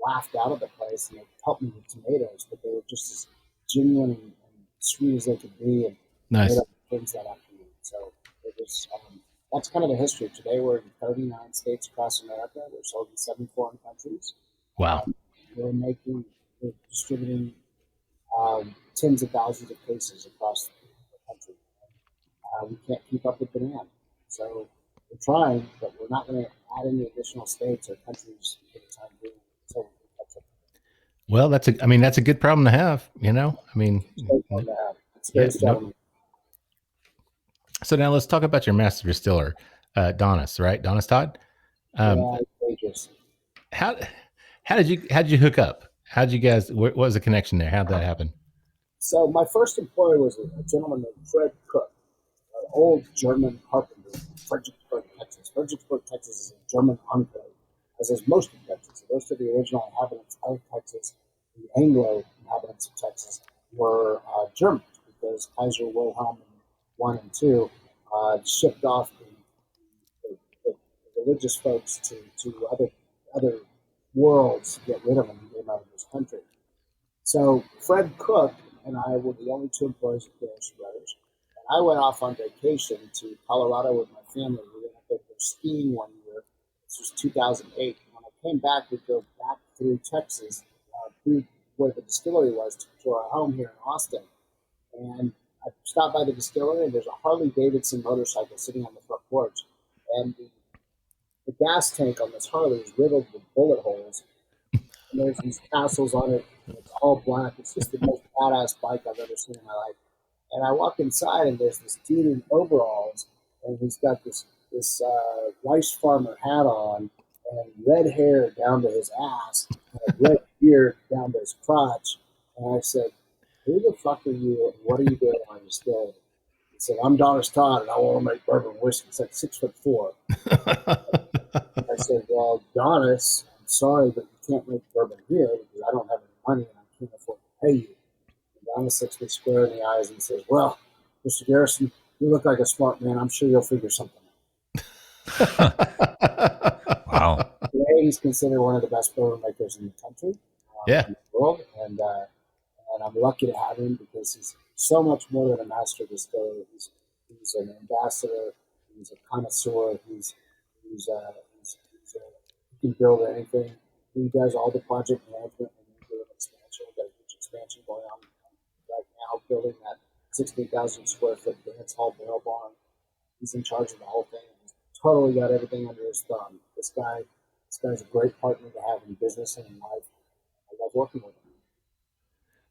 laughed out of the place and they'd help me with tomatoes, but they were just as genuine and sweet as they could be. And nice. Made up things that afternoon. So it was, that's kind of the history. Today we're in 39 states across America. We're sold in 7 foreign countries. Wow. We're distributing tens of thousands of cases across the country. We can't keep up with demand. So we're trying, but we're not going to add any additional states or countries for the time being until we catch up. Well, that's a good problem to have, you know? I mean, so now let's talk about your master distiller, Donis, right? Donis Todd. How did you hook up? How did you guys? What was the connection there? How did that happen? So my first employer was a gentleman named Fred Cook, an old German carpenter from Fredericksburg, Texas. Fredericksburg, Texas is a German enclave, as is most of Texas. Most of the original inhabitants of Texas, the Anglo inhabitants of Texas, were Germans because Kaiser Wilhelm I and II shipped off the religious folks to other worlds to get rid of them and get them out of this country. So Fred Cook and I were the only 2 employees of Garrison Brothers. And I went off on vacation to Colorado with my family. We went up there for skiing one year. This was 2008. And when I came back, we drove back through Texas, through where the distillery was to our home here in Austin. And I stopped by the distillery, and there's a Harley-Davidson motorcycle sitting on the front porch. And the gas tank on this Harley is riddled with bullet holes. And there's these tassels on it, and it's all black. It's just the most badass bike I've ever seen in my life. And I walk inside, and there's this dude in overalls, and he's got this rice farmer hat on, and red hair down to his ass, and a red beard down to his crotch. And I said, "Who the fuck are you, and what are you doing on your distillery?" He said, "I'm Donis Todd, and I want to make bourbon whiskey." He's like 6'4". I said, "Well, Donis, I'm sorry, but you can't make bourbon here because I don't have any money and I can't afford to pay you." And Donis looks me square in the eyes and says, "Well, Mr. Garrison, you look like a smart man. I'm sure you'll figure something out." Wow. Today, he's considered one of the best bourbon makers in the country, in the world, and I'm lucky to have him because he's so much more than a master distiller. He's an ambassador. He's a connoisseur. He can build anything. He does all the project management and new expansion. We've got a huge expansion going on right now, building that 16,000 square foot dance hall barrel barn. He's in charge of the whole thing. He's totally got everything under his thumb. This guy's a great partner to have in business and in life. I love working with him.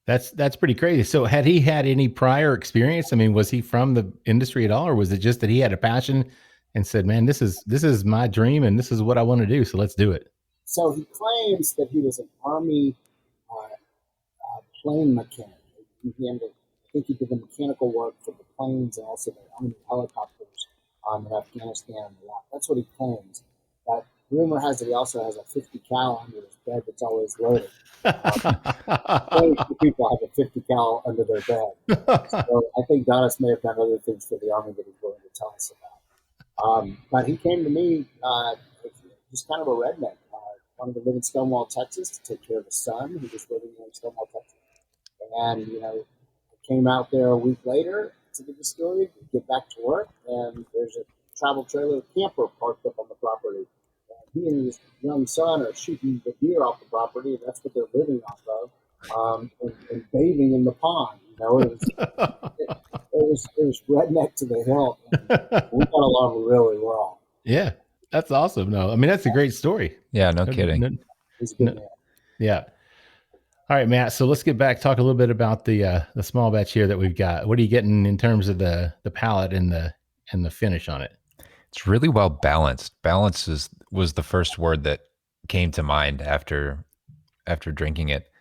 That's pretty crazy. So had he had any prior experience? I mean, was he from the industry at all, or was it just that he had a passion and said, "Man, this is my dream and this is what I want to do, so let's do it"? So he claims that he was an Army plane mechanic. I think he did the mechanical work for the planes and also the Army helicopters in Afghanistan and Iraq. That's what he claims. But rumor has it he also has a 50 cal under his bed that's always loaded. Very few people have a 50 cal under their bed. So I think Donis may have done other things for the Army that he's willing to tell us about. But he came to me just kind of a redneck. Wanted to live in Stonewall, Texas to take care of his son who was living in Stonewall, Texas. And, I came out there a week later to the distillery to get back to work, and there's a travel trailer camper parked up on the property. And he and his young son are shooting the deer off the property, and that's what they're living off of, and bathing in the pond. It was redneck to the hilt. We got along really well. Yeah, that's awesome. No, I mean, that's a great story. Yeah, no kidding. He's a good man. Yeah. All right, Matt. So let's get back, talk a little bit about the small batch here that we've got. What are you getting in terms of the palate and the finish on it? It's really well balanced. Balance was the first word that came to mind after drinking it.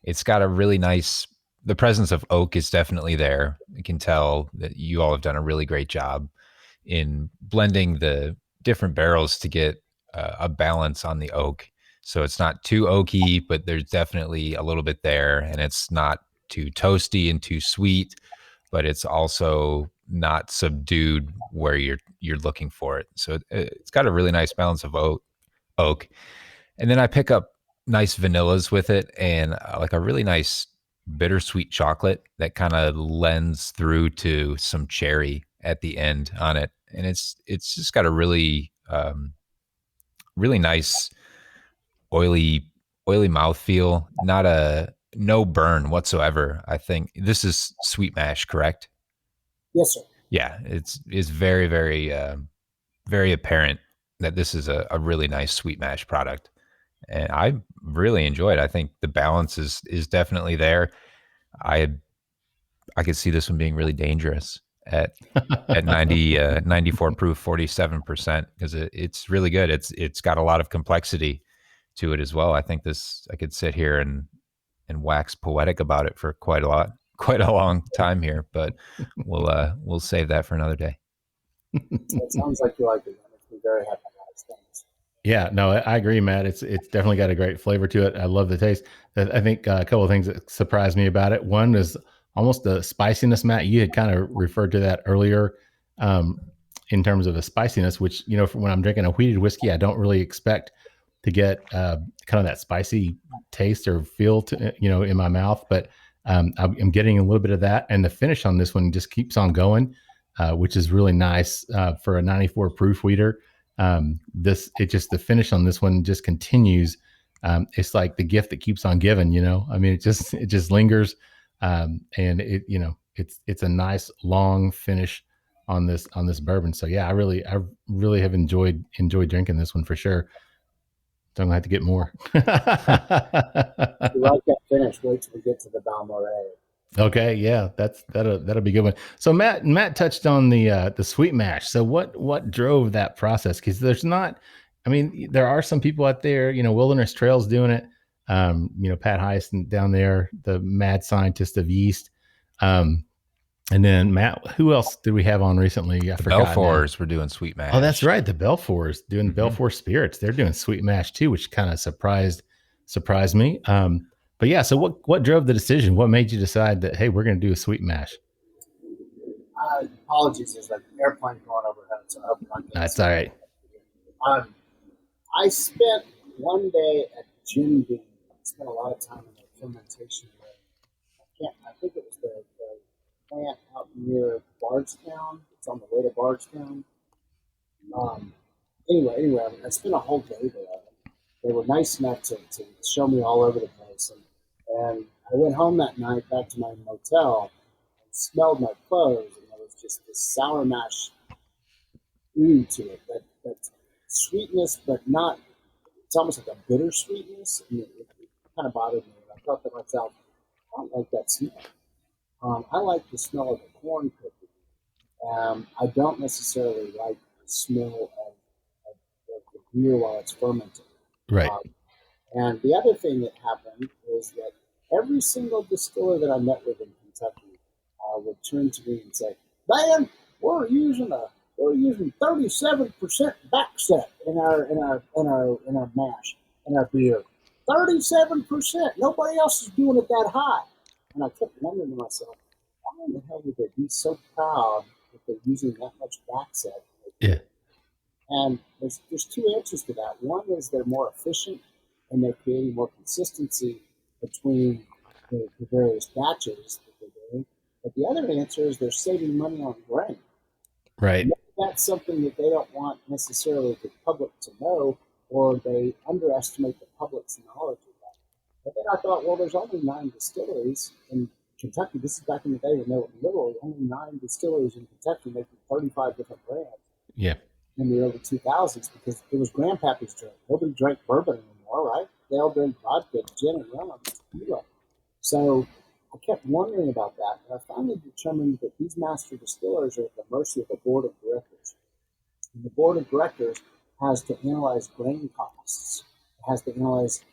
It's got a really nice, the presence of oak is definitely there. You can tell that you all have done a really great job in blending the different barrels to get a balance on the oak. So it's not too oaky, but there's definitely a little bit there, and it's not too toasty and too sweet, but it's also not subdued where you're looking for it. So it's got a really nice balance of oak. And then I pick up nice vanillas with it, and like a really nice bittersweet chocolate that kind of lends through to some cherry at the end on it. And it's just got a really really nice oily mouthfeel, no burn whatsoever. I think this is sweet mash, correct? Yes, sir. Yeah, it's very, very, very apparent that this is a really nice sweet mash product, and I really enjoy it. I think the balance is definitely there. I could see this one being really dangerous at 94 proof, 47%, because it's really good. It's got a lot of complexity to it as well. I think I could sit here and wax poetic about it for quite a long time here, but we'll save that for another day. It sounds like you like it. That makes me very happy. Thanks. Yeah, no, I agree, Matt. It's definitely got a great flavor to it. I love the taste. I think a couple of things that surprised me about it. One is almost the spiciness, Matt. You had kind of referred to that earlier in terms of the spiciness, which, when I'm drinking a wheated whiskey, I don't really expect to get kind of that spicy taste or feel to, in my mouth. But I'm getting a little bit of that. And the finish on this one just keeps on going, which is really nice for a 94 proof wheater. The finish on this one just continues it's like the gift that keeps on giving, I mean, it just lingers. And it's a nice long finish on this bourbon. So yeah, I really have enjoyed drinking this one for sure. Don't have to get more. You like that finish? Wait till we get to the Balmaret. Okay, yeah, that'll be a good one. So Matt touched on the sweet mash. So what drove that process? Because there are some people out there, Wilderness Trail's doing it. Pat Heisen down there, the mad scientist of yeast. And then Matt, who else did we have on recently? I forgot. Belfours were doing sweet mash. Oh, that's right. The Belfours doing Belfour Spirits. They're doing sweet mash too, which kind of surprised me. But yeah, so what drove the decision? What made you decide that, hey, we're going to do a sweet mash? Apologies, there's like an airplane going overhead. So that's all right. I spent one day at Jim Beam. I spent a lot of time in the fermentation area. I think it was the plant out near Bardstown. It's on the way to Bardstown. Anyway, I spent a whole day there. They were nice enough to show me all over the place. And I went home that night back to my motel and smelled my clothes, and there was just this sour mash oud to it. That sweetness, but not, it's almost like a bitter sweetness. And it kind of bothered me. And I thought to myself, I don't like that smell. I like the smell of the corn cookie. I don't necessarily like the smell of the beer while it's fermenting. Right. And the other thing that happened is that every single distiller that I met with in Kentucky would turn to me and say, "Dan, we're using 37% backset in our mash, in our beer. 37%. Nobody else is doing it that high." And I kept wondering to myself, why in the hell would they be so proud that they're using that much backset? Yeah. And there's two answers to that. One is they're more efficient and they're creating more consistency between the various batches that they're doing. But the other answer is they're saving money on grain. Right. Maybe that's something that they don't want necessarily the public to know, or they underestimate the public's knowledge of that. But then I thought, well, there's only 9 distilleries in Kentucky. This is back in the day when there were literally only 9 distilleries in Kentucky making 35 different brands. Yeah. In the early 2000s, because it was grandpappy's drink. Nobody drank bourbon anymore, right? They all drank vodka, gin, and rum, and tequila. So I kept wondering about that, and I finally determined that these master distillers are at the mercy of the board of directors. And the board of directors has to analyze grain costs. It has to analyze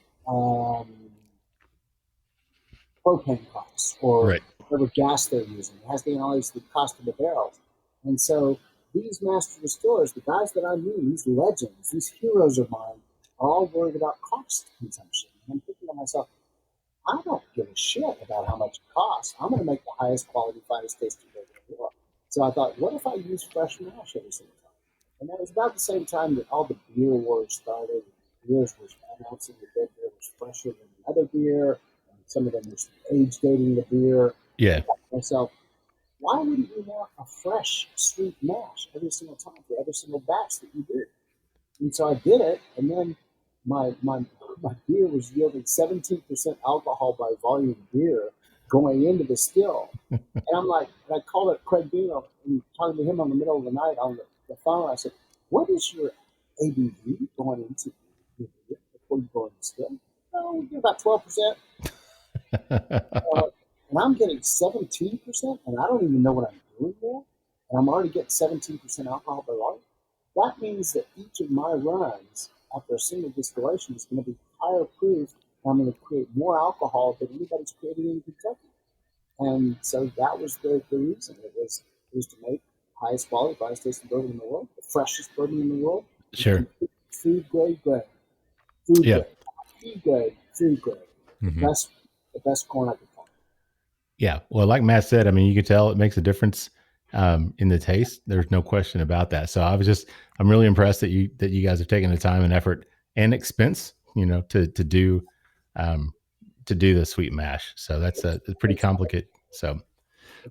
propane costs, or whatever gas they're using. It has to analyze the cost of the barrels. And so these master distillers, the guys that I knew, these legends, these heroes of mine, are all worried about cost consumption. And I'm thinking to myself, I don't give a shit about how much it costs. I'm going to make the highest quality, finest tasting bourbon in the world. So I thought, what if I use fresh mash every single time? And that was about the same time that all the beer wars started. Beers was announcing that their beer was fresher than another beer, and some of them were age dating the beer. Yeah. I thought to myself, why wouldn't you want a fresh, sweet mash every single time for every single batch that you do? And so I did it, and then my beer was yielding 17% alcohol by volume beer going into the still. And I'm like, and I called up Craig Dino and talking to him on the middle of the night on the phone. I said, what is your ABV going into the beer before you go in the still? Oh, we get about 12%. And I'm getting 17%, and I don't even know what I'm doing there. And I'm already getting 17% alcohol by volume. That means that each of my runs after a single distillation is going to be higher proof, and I'm going to create more alcohol than anybody's created in Kentucky. And so that was the reason. It was to make highest quality, finest tasting bourbon in the world, the freshest bourbon in the world. Sure. Food grade. Food grade. Mm-hmm. The best corn I could find. Yeah. Well, like Matt said, I mean, you can tell it makes a difference in the taste. There's no question about that. So I'm really impressed that you guys have taken the time and effort and expense, to do the sweet mash. So that's pretty complicated. So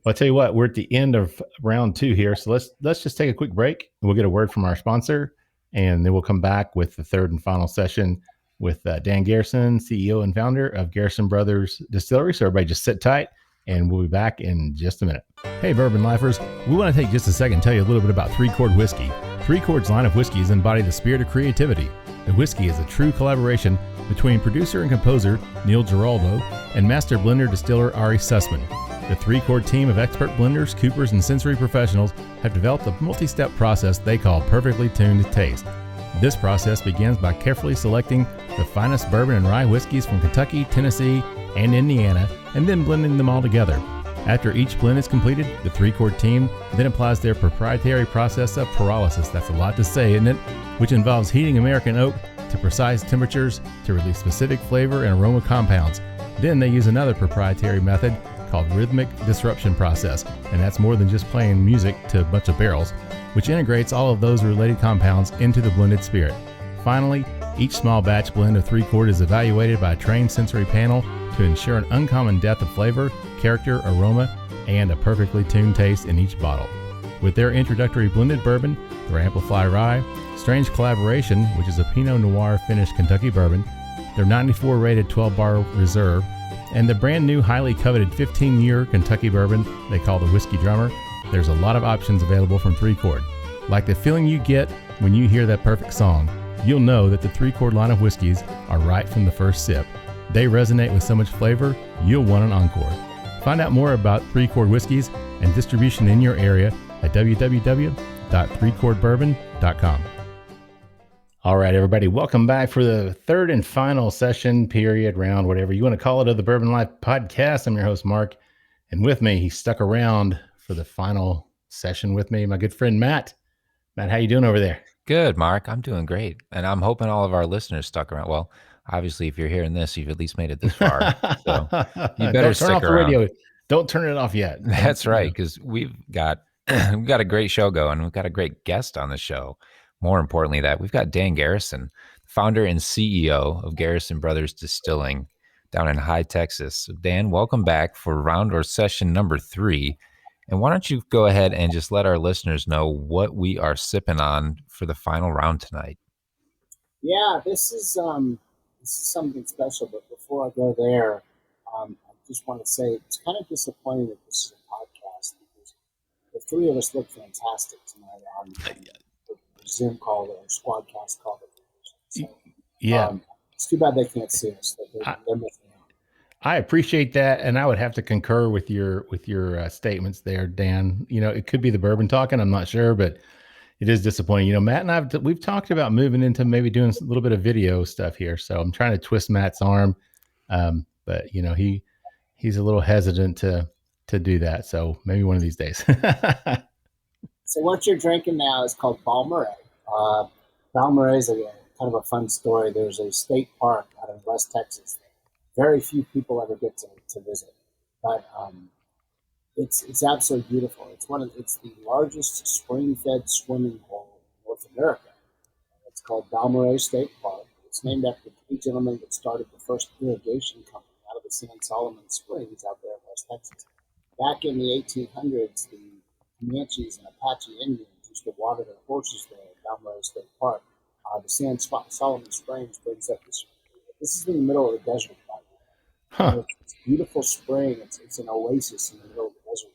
I'll tell you what, we're at the end of round 2 here. So let's just take a quick break, and we'll get a word from our sponsor, and then we'll come back with the third and final session with Dan Garrison, CEO and founder of Garrison Brothers Distillery. So everybody just sit tight, and we'll be back in just a minute. Hey, Bourbon Lifers. We want to take just a second and tell you a little bit about Three Chord Whiskey. Three Chord's line of whiskeys embody the spirit of creativity. The whiskey is a true collaboration between producer and composer Neil Giraldo and master blender distiller Ari Sussman. The Three Chord team of expert blenders, coopers, and sensory professionals have developed a multi-step process they call perfectly tuned taste. This process begins by carefully selecting the finest bourbon and rye whiskeys from Kentucky, Tennessee, and Indiana, and then blending them all together. After each blend is completed, the Three Chord team then applies their proprietary process of pyrolysis, that's a lot to say, isn't it? Which involves heating American oak to precise temperatures to release specific flavor and aroma compounds. Then they use another proprietary method called rhythmic disruption process, and that's more than just playing music to a bunch of barrels, which integrates all of those related compounds into the blended spirit. Finally, each small batch blend of Three Chord is evaluated by a trained sensory panel to ensure an uncommon depth of flavor, character, aroma, and a perfectly tuned taste in each bottle. With their introductory blended bourbon, their Amplify Rye, Strange Collaboration, which is a Pinot Noir finished Kentucky bourbon, their 94 rated 12-bar reserve, and the brand new highly coveted 15-year Kentucky bourbon they call the Whiskey Drummer, there's a lot of options available from Three Chord. Like the feeling you get when you hear that perfect song, you'll know that the Three Chord line of whiskeys are right from the first sip. They resonate with so much flavor, you'll want an encore. Find out more about Three Chord whiskeys and distribution in your area at www.threechordbourbon.com. All right, everybody, welcome back for the third and final session, period, round, whatever you want to call it, of the Bourbon Life Podcast. I'm your host, Mark, and with me, he stuck around for the final session with me, my good friend, Matt. Matt, how you doing over there? Good, Mark. I'm doing great, and I'm hoping all of our listeners stuck around. Well, obviously, if you're hearing this, you've at least made it this far, so you better stick around. Radio. Don't turn it off yet. That's right, because we've got a great show going. We've got a great guest on the show. More importantly, we've got Dan Garrison, founder and CEO of Garrison Brothers Distilling down in High, Texas. So Dan, welcome back for round or session number 3. And why don't you go ahead and just let our listeners know what we are sipping on for the final round tonight? Yeah, this is something special. But before I go there, I just want to say it's kind of disappointing that this is a podcast because the three of us look fantastic tonight on the Zoom call or Squadcast call. So, yeah, it's too bad they can't see us. They're missing out. I appreciate that, and I would have to concur with your statements there, Dan. You know, it could be the bourbon talking. I'm not sure, but it is disappointing. You know, Matt and we've talked about moving into maybe doing a little bit of video stuff here. So I'm trying to twist Matt's arm, but you know he's a little hesitant to do that. So maybe one of these days. So what you're drinking now is called Balmaret. Balmaret is kind of a fun story. There's a state park out in West Texas that very few people ever get to visit, but it's absolutely beautiful. It's the largest spring-fed swimming hole in North America. It's called Balmorhea State Park. It's named after the 3 gentlemen that started the first irrigation company out of the San Solomon Springs out there in West Texas. Back in the 1800s, the Comanches and Apache Indians used to water their horses there at Balmorhea State Park. The San Solomon Springs brings up this. This is in the middle of the desert. It's a beautiful spring. It's an oasis in the middle of the desert.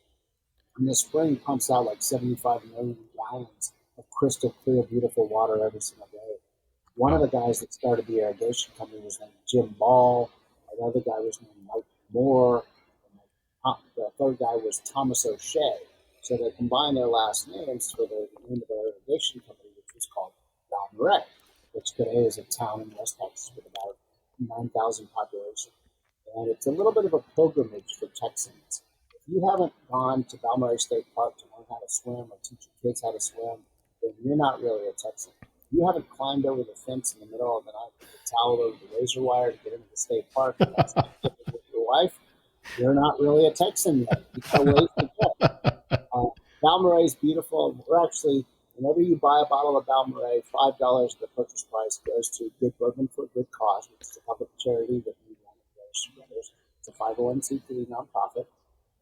And the spring pumps out like 75 million gallons of crystal clear, beautiful water every single day. One of the guys that started the irrigation company was named Jim Ball. Another guy was named Mike Moore. And the third guy was Thomas O'Shea. So they combined their last names for the name of their irrigation company, which was called Balmaret, which today is a town in West Texas with about 9,000 population. And it's a little bit of a pilgrimage for Texans. If you haven't gone to Balmorhea State Park to learn how to swim or teach your kids how to swim, then you're not really a Texan. If you haven't climbed over the fence in the middle of the night with a towel over the razor wire to get into the state park and that's with your wife, you're not really a Texan yet. You got a ways to go. Balmaret is beautiful. We're actually, whenever you buy a bottle of Balmaret, $5 of the purchase price goes to Good Bourbon for a Good Cause, which is a public charity that we run at Garrison Brothers. It's a 501c3 nonprofit,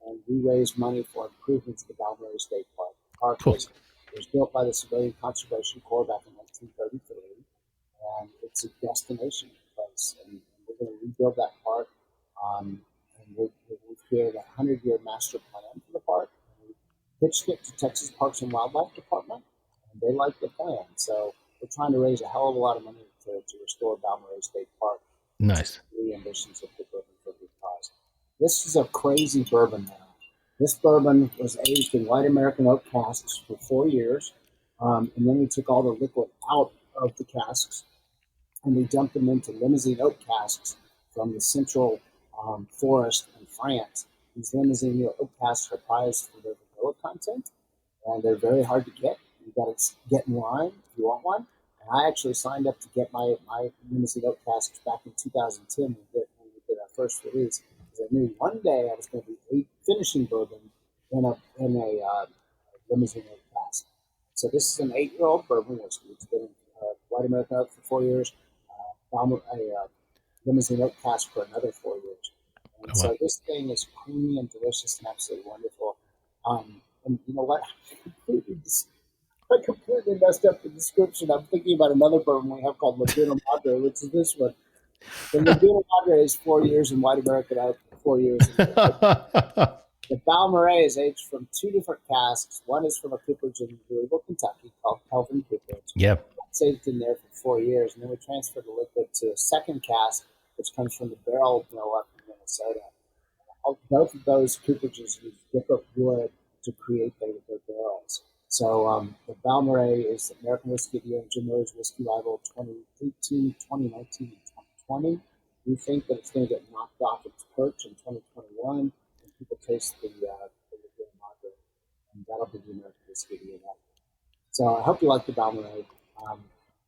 and we raise money for improvements to the Balmorhea State Park. The park was built by the Civilian Conservation Corps back in 1933, and it's a destination. place, and we're going to rebuild that park. And we've created a 100-year master plan for the park. And we pitched it to Texas Parks and Wildlife Department, and they like the plan. So we're trying to raise a hell of a lot of money to restore Balmaret State Park. Nice. The ambitions of the bourbon for the cause. This is a crazy bourbon now. This bourbon was aged in white American oak casks for 4 years, and then we took all the liquid out of the casks, and we dumped them into Limousin oak casks from the central forest in France. These Limousin oak casks are prized for their vanilla content, and they're very hard to get. You got to get in line if you want one. And I actually signed up to get my Limousin oak casks back in 2010 when we did our first release. I knew one day I was going to be finishing bourbon in a Limousin oak cask. So this is an 8-year-old bourbon whiskey. It's been in white American oak for 4 years, Limousin oak cask for another 4 years. And so this thing is creamy and delicious and absolutely wonderful. And you know what? I completely messed up the description. I'm thinking about another bourbon we have called Laguna Madre, which is this one. The Laguna Madre is 4 years in white American oak, 4 years. The Balmaret is aged from 2 different casks. One is from a cooperage in Louisville, Kentucky, called Kelvin Cooperage. Yep. It's aged in there for 4 years, and then we transferred the liquid to a second cask, which comes from the barrel mill up in Minnesota. Both of those cooperages use different wood to create their barrels. So the Balmaret is the American Whiskey of the Year and Jim Miller's Whiskey Rival 2018, 2019, and 2020. We think that it's going to get knocked off its perch in 2021 when people taste the Laguna Madre, and that'll be the American Whiskey of the Year. So I hope you like the Balmaret.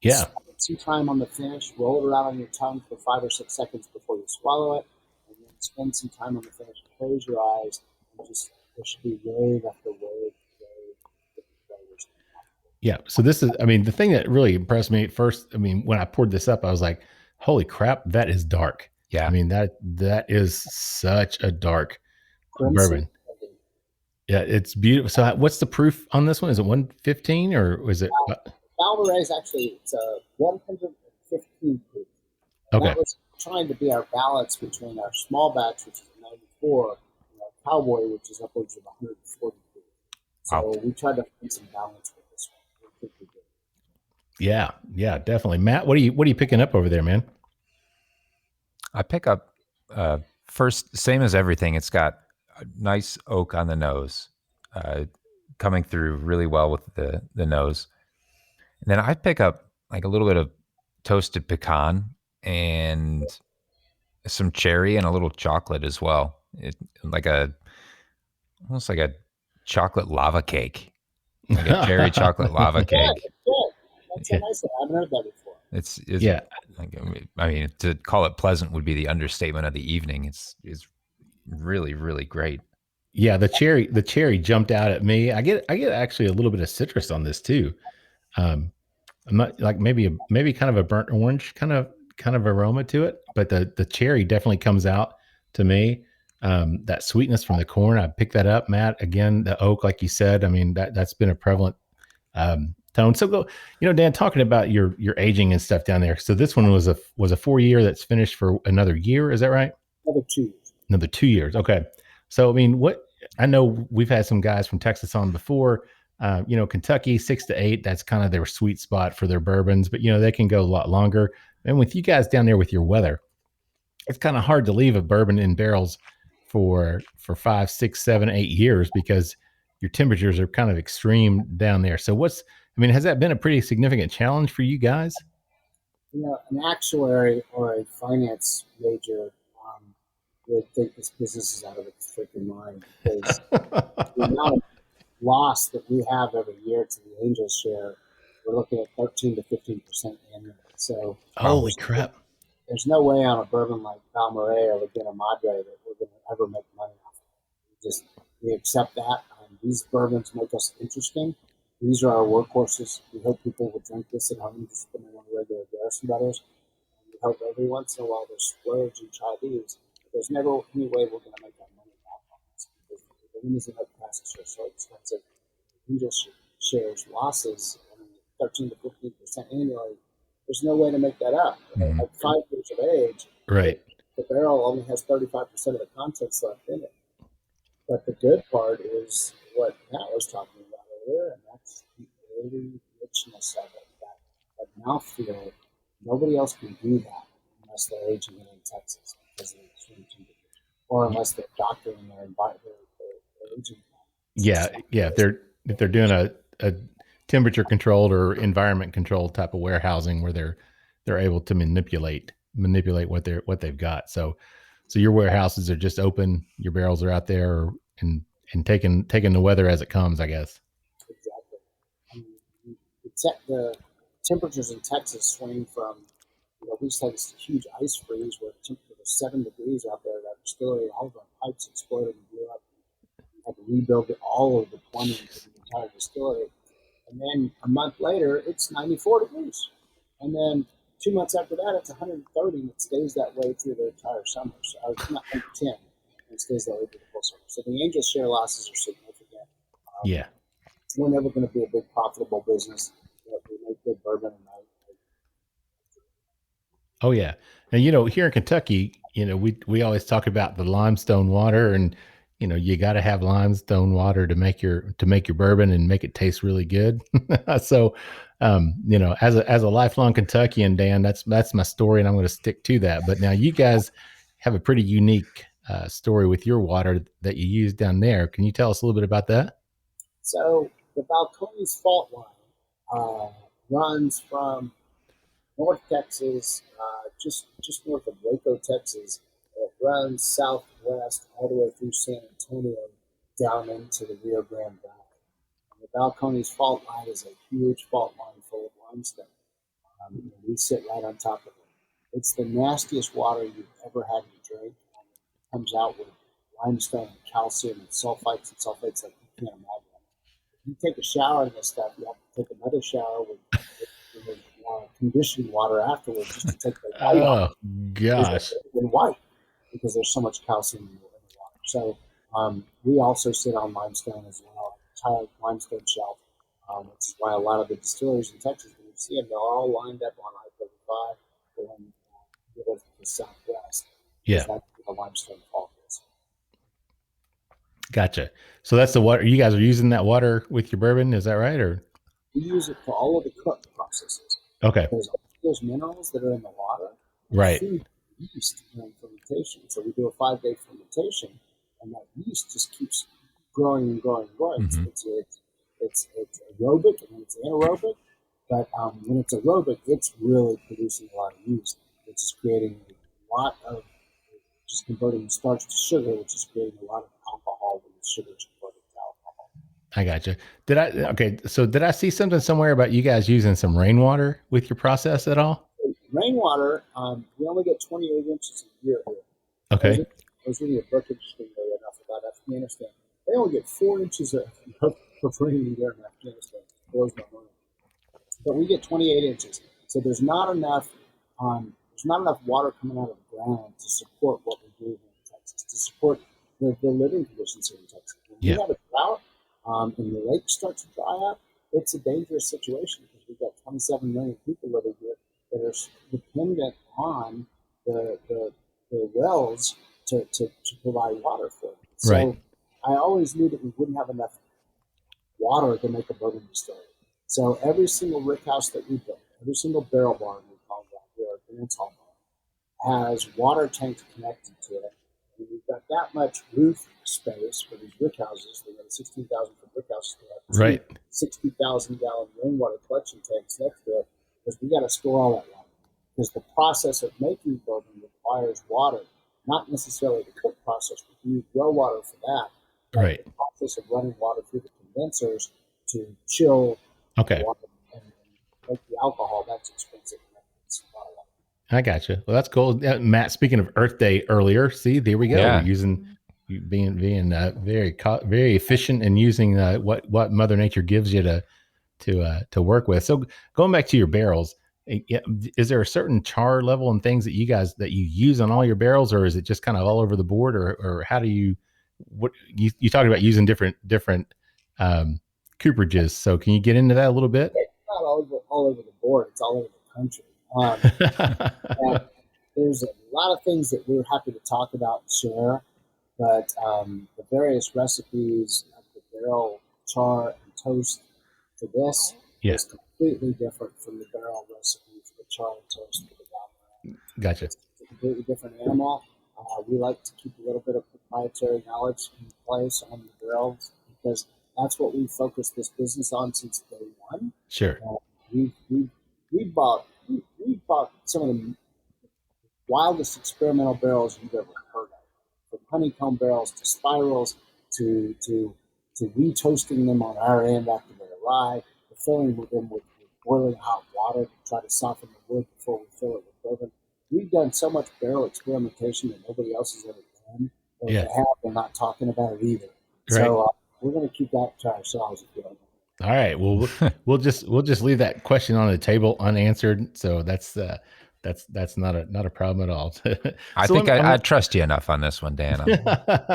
Yeah. Spend some time on the finish. Roll it around on your tongue for 5 or 6 seconds before you swallow it, and then spend some time on the finish. Close your eyes, and just there should be wave after wave. Yeah. So this is, I mean, the thing that really impressed me at first, I mean, when I poured this up, I was like, holy crap, that is dark. Yeah. I mean, that is such a dark bourbon. Yeah, it's beautiful. So what's the proof on this one? Is it 115 or is it? Balmaret is actually, it's a 115 proof. And okay. That was trying to be our balance between our small batch, which is a 94, and our Cowboy, which is upwards of 140 proof. So we tried to find some balance with this one. Yeah, definitely. Matt, what are you picking up over there, man? I pick up first, same as everything. It's got a nice oak on the nose, coming through really well with the nose. And then I pick up like a little bit of toasted pecan and some cherry and a little chocolate as well. Almost like a chocolate lava cake, like a cherry chocolate lava cake. That's a nice one. I haven't heard that before. It's I mean, to call it pleasant would be the understatement of the evening. It's really, really great. Yeah, the cherry jumped out at me. I get actually a little bit of citrus on this too. I'm not like maybe kind of a burnt orange kind of aroma to it, but the cherry definitely comes out to me. That sweetness from the corn, I picked that up, Matt. Again, the oak, like you said, I mean that's been a prevalent tone. So Dan, talking about your aging and stuff down there. So this one was a 4 year that's finished for another year. Is that right? Another 2 years. Another 2 years. Okay. So, I mean, I know we've had some guys from Texas on before, Kentucky 6 to 8, that's kind of their sweet spot for their bourbons, but they can go a lot longer. And with you guys down there with your weather, it's kind of hard to leave a bourbon in barrels for 5, 6, 7, 8 years because your temperatures are kind of extreme down there. So has that been a pretty significant challenge for you guys? An actuary or a finance major would think this business is out of its freaking mind because the amount of loss that we have every year to the Angels share, we're looking at 13 to 15% annually. So holy crap. There's no way on a bourbon like Balmaret or Laguna Madre that we're going to ever make money off of it. We accept that. These bourbons make us interesting. These are our workhorses. We hope people will drink this at home just when they want a regular Garrison Brothers. And we hope every once in a while they splurge and try these. But there's never any way we're going to make our money back on this because the Limousin oak casks are so expensive. Angel shares losses, 13 to 15% annually. There's no way to make that up. Mm-hmm. At 5 years of age, right, the barrel only has 35% of the contents left in it. But the good part is what Matt was talking about earlier, and that's the early richness of it. That mouthfeel, nobody else can do that unless they're aging it in Texas because of the extreme temperature, or unless they're doctoring their aging. Yeah. If they're doing a temperature controlled or environment controlled type of warehousing where they're able to manipulate what they've got. So your warehouses are just open, your barrels are out there and taking the weather as it comes, I guess. Exactly. The temperatures in Texas swing from, we just had this huge ice freeze where the temperature was 7 degrees out there at our distillery. All of our pipes exploded and blew up. We had to rebuild all of the plumbing for the entire distillery. And then a month later, it's 94 degrees. And then 2 months after that, it's 130, and it stays that way through the entire summer. So it's not 110, and it stays that way through the whole summer. So the angel share losses are significant. Yeah. We're never going to be a big profitable business. We make good bourbon and Oh yeah. And here in Kentucky, we always talk about the limestone water, and you got to have limestone water to make your bourbon and make it taste really good. So, as a lifelong Kentuckian, Dan, that's my story, and I'm going to stick to that. But now you guys have a pretty unique story with your water that you use down there. Can you tell us a little bit about that? So the Balcones fault line runs from North Texas, just north of Waco, Texas. It runs southwest all the way through San Antonio down into the Rio Grande Valley. And the Balcones fault line is a huge fault line full of limestone. We sit right on top of it. It's the nastiest water you've ever had to drink. It comes out with limestone and calcium and sulfites like you can't imagine. If you take a shower in this stuff, you have to take another shower with conditioned water afterwards just to take the white off. Gosh. And white, because there's so much calcium in the water. So we also sit on limestone as well, tiled limestone shelf, which is why a lot of the distilleries in Texas, when you see them, they're all lined up on I-35 going to the southwest. Yeah. That's where the limestone fault is. Gotcha. So that's the water. You guys are using that water with your bourbon, is that right? Or we use it for all of the cook processes. Okay. Because those minerals that are in the water, right, feed yeast during fermentation. So we do a 5-day fermentation, and that yeast just keeps growing and growing and growing. Mm-hmm. It's aerobic and it's anaerobic, but when it's aerobic, it's really producing a lot of yeast, which is creating a lot of, just converting starch to sugar, which is creating a lot of alcohol when the sugar is converted to alcohol. I gotcha. Did I see something somewhere about you guys using some rainwater with your process at all? Rainwater, we only get 28 inches a year here. Okay. I was reading a book interestingly enough about Afghanistan. They only get 4 inches of rain there in Afghanistan. It blows my mind. But we get 28 inches. So there's not enough water coming out of the ground to support what we do here in Texas, to support the living conditions here in Texas. When we have a drought and the lakes start to dry up, it's a dangerous situation because we've got 27 million people living here that are dependent on the wells to provide water for them. So right. I always knew that we wouldn't have enough water to make a bourbon distillery. So every single rick house that we built, every single barrel barn we call that here, our dance hall barn, has water tanks connected to it. And we've got that much roof space for these rick houses. They've got 16,000 foot rick houses. They have 60,000 gallon rainwater collection tanks next to it, because we got to store all that water. Because the process of making bourbon requires water, not necessarily the cook process, but you need grow water for that. Right. The process of running water through the condensers to chill water and make the alcohol, that's expensive. I gotcha. Well, that's cool. Matt, speaking of Earth Day earlier, see, there we go. Yeah. We're being very efficient in using what Mother Nature gives you to work with. So going back to your barrels, is there a certain char level and things that you use on all your barrels, or is it just kind of all over the board, or how do you talked about using different cooperages? So can you get into that a little bit? It's not all over the board. It's all over the country. And there's a lot of things that we're happy to talk about and share, but the various recipes of the barrel char and toast to this is completely different from the barrel recipe for the char and toast for the Balmaret. Gotcha. It's a completely different animal. We like to keep a little bit of proprietary knowledge in place on the barrels because that's what we focused this business on since day one. Sure. We bought some of the wildest experimental barrels you've ever heard of, from honeycomb barrels to spirals to re-toasting them on our end after they arrive, to filling them with boiling hot water to try to soften the wood before we fill it with bourbon. We've done so much barrel experimentation that nobody else has ever done. Or they have, they're not talking about it either. Right. So we're going to keep that to ourselves if you don't know. All right. Well, we'll just leave that question on the table unanswered. So that's not a problem at all. I trust you enough on this one, Dan.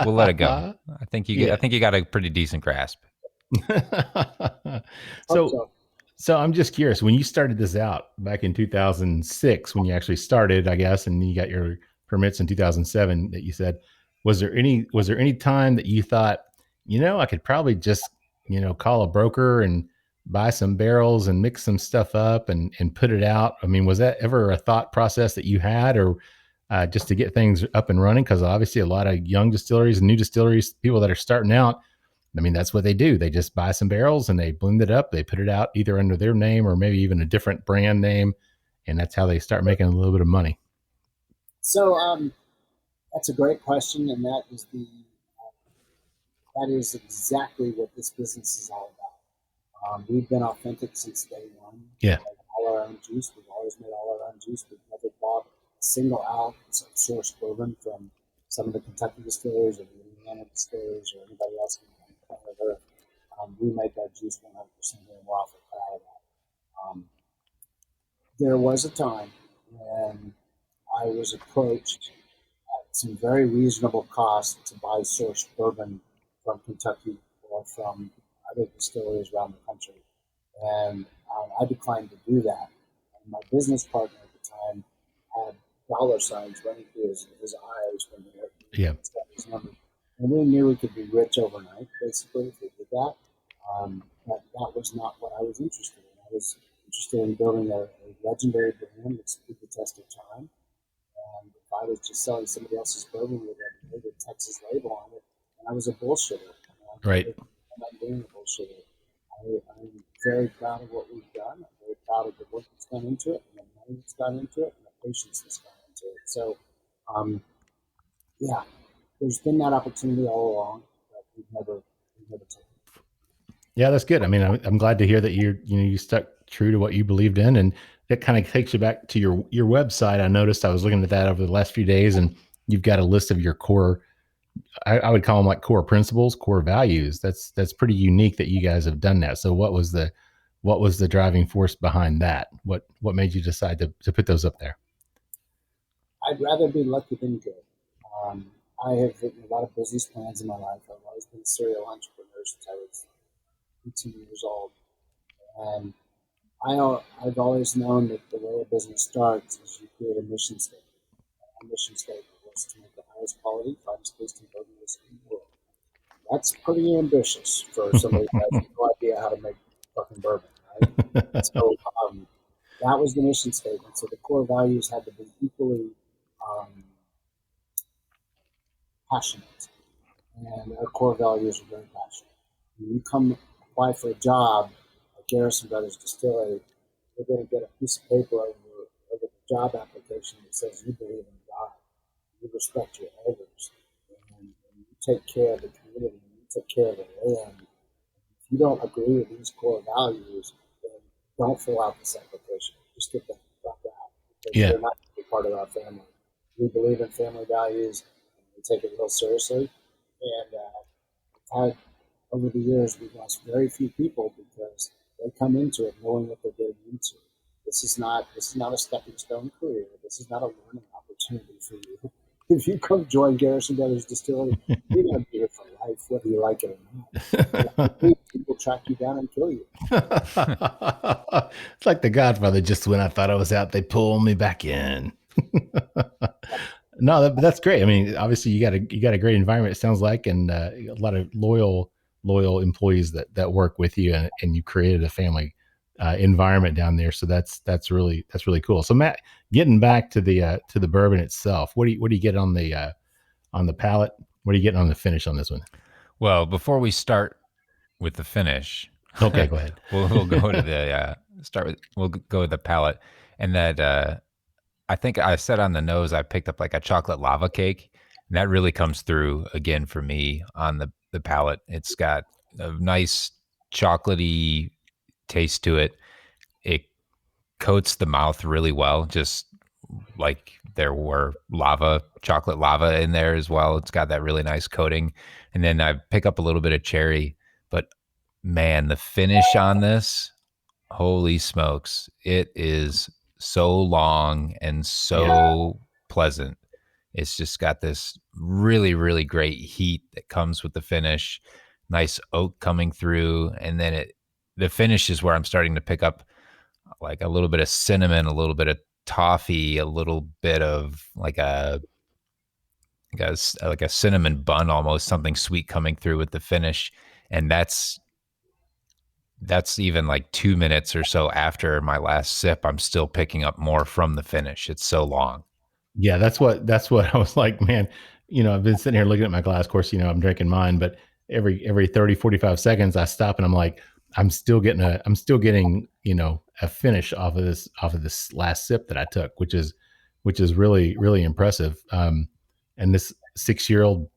We'll let it go. I think you got a pretty decent grasp. So I'm just curious, when you started this out back in 2006, when you actually started, I guess, and you got your permits in 2007 that you said, was there any time that you thought, I could probably just, call a broker and buy some barrels and mix some stuff up and put it out? I mean, was that ever a thought process that you had, or just to get things up and running? Because obviously a lot of young distilleries and new distilleries, people that are starting out, I mean, that's what they do. They just buy some barrels and they blend it up. They put it out either under their name or maybe even a different brand name. And that's how they start making a little bit of money. So that's a great question. And that is exactly what this business is all about. We've been authentic since day one. Yeah. We make all our own juice. We've always made all our own juice. We've never bought a single ounce of source bourbon from some of the Kentucky distilleries or the Indiana distilleries or anybody else in planet Earth. We make our juice 100% here, and we're awfully proud of that. There was a time when I was approached at some very reasonable cost to buy sourced bourbon from Kentucky or from other distilleries around the country, and I declined to do that. And my business partner at the time had dollar signs running through his eyes when he got his number. And we knew we could be rich overnight, basically, if we did that. But that was not what I was interested in. I was interested in building a legendary brand that stood the test of time. And if I was just selling somebody else's bourbon with a Texas label on it, and I was a bullshitter. Right. I'm not being a bullshitter. I'm very proud of what we've done. I'm very proud of the work that's gone into it, and the money that's gone into it, and the patience that's gone into it. So, there's been that opportunity all along, but we've never taken it. Yeah, that's good. I mean, I'm glad to hear that you stuck true to what you believed in, and that kind of takes you back to your website. I noticed I was looking at that over the last few days, and you've got a list of your core, I would call them like core principles, core values. That's pretty unique that you guys have done that. So what was the driving force behind that? What made you decide to put those up there? I'd rather be lucky than good. I have written a lot of business plans in my life. I've always been a serial entrepreneur since I was 18 years old. And I've always known that the way a business starts is you create a mission statement. A mission statement was to make the highest quality, finest tasting bourbon whiskey in the world. That's pretty ambitious for somebody who has no idea how to make fucking bourbon, right? So that was the mission statement. So the core values had to be equally passionate, and our core values are very passionate. When you come apply for a job at Garrison Brothers Distillery, you're going to get a piece of paper over the job application that says you believe in God, you respect your elders, and you take care of the community, and you take care of the land. If you don't agree with these core values, then don't fill out this application. Just get the fuck out, because you're not going to be part of our family. We believe in family values. We take it real seriously, and over the years we've lost very few people because they come into it knowing what they're getting into. This is not a stepping stone career. This is not a learning opportunity for you. If you come join Garrison Brothers Distillery, you're going to be here for life, whether you like it or not. We need people will track you down and kill you. It's like The Godfather. Just when I thought I was out, they pull me back in. No, that's great. I mean, obviously you got a great environment, it sounds like, and a lot of loyal employees that work with you, and you created a family environment down there. So that's really cool. So Matt, getting back to the bourbon itself, what do you get on the palate? What are you getting on the finish on this one? Well, before we start with the finish, okay, go ahead. we'll go to the we'll go with the palate, and that I think I said on the nose I picked up like a chocolate lava cake, and that really comes through again for me on the palate. It's got a nice chocolatey taste to it. It coats the mouth really well, just like there were chocolate lava in there as well. It's got that really nice coating. And then I pick up a little bit of cherry, but man, the finish on this, holy smokes, it is so long and so pleasant. It's just got this really, really great heat that comes with the finish, nice oak coming through. And then the finish is where I'm starting to pick up like a little bit of cinnamon, a little bit of toffee, a little bit of like a cinnamon bun, almost something sweet coming through with the finish. And that's even like 2 minutes or so after my last sip, I'm still picking up more from the finish. It's so long. Yeah, that's what I was like, man. I've been sitting here looking at my glass. Of course, I'm drinking mine, but every 30, 45 seconds I stop and I'm like, I'm still getting a finish off of this last sip that I took, which is really, really impressive. And this 6-year-old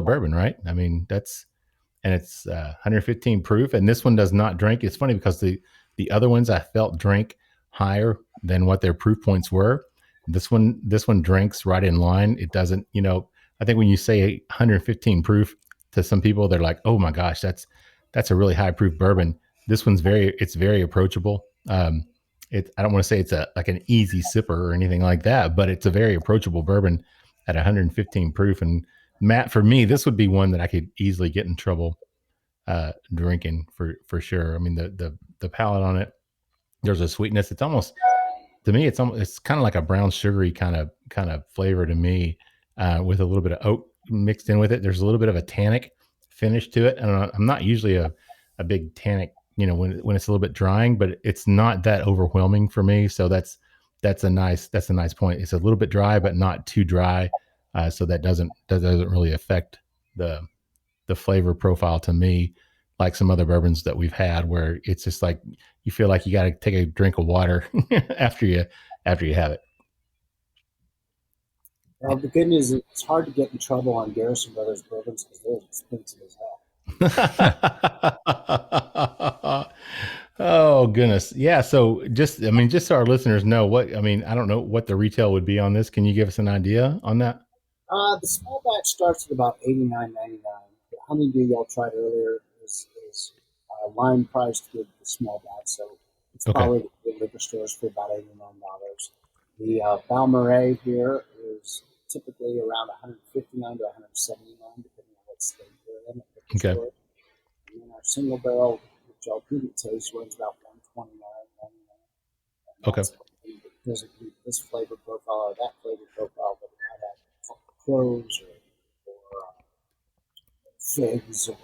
bourbon, right? I mean, and it's 115 proof, and this one does not drink. It's funny because the other ones I felt drank higher than what their proof points were. This one drinks right in line. It doesn't, I think when you say 115 proof to some people, they're like, oh my gosh, that's a really high proof bourbon. This one's very approachable. I don't want to say it's like an easy sipper or anything like that, but it's a very approachable bourbon at 115 proof. And Matt, for me, this would be one that I could easily get in trouble drinking for sure. I mean, the palate on it, there's a sweetness. It's almost, to me, it's kind of like a brown sugary kind of flavor to me, with a little bit of oak mixed in with it. There's a little bit of a tannic finish to it. And I'm not usually a big tannic, when it's a little bit drying, but it's not that overwhelming for me. So that's a nice point. It's a little bit dry, but not too dry. So that doesn't really affect the flavor profile to me, like some other bourbons that we've had, where it's just like you feel like you got to take a drink of water after you have it. Well, the good news is it's hard to get in trouble on Garrison Brothers bourbons because they're expensive as hell. Oh goodness. Yeah. So just so our listeners know I don't know what the retail would be on this. Can you give us an idea on that? The small batch starts at about $89.99. The Honeydew y'all tried earlier is line priced with the small batch, so it's probably the liquor stores for about $89. The Balmaret here is typically around $159 to $179, depending on what state you're in. Okay. Store. And then our single barrel, which y'all didn't taste, runs about $129.99. Okay. It doesn't meet this flavor profile or that flavor profile, but it might have cloves or figs or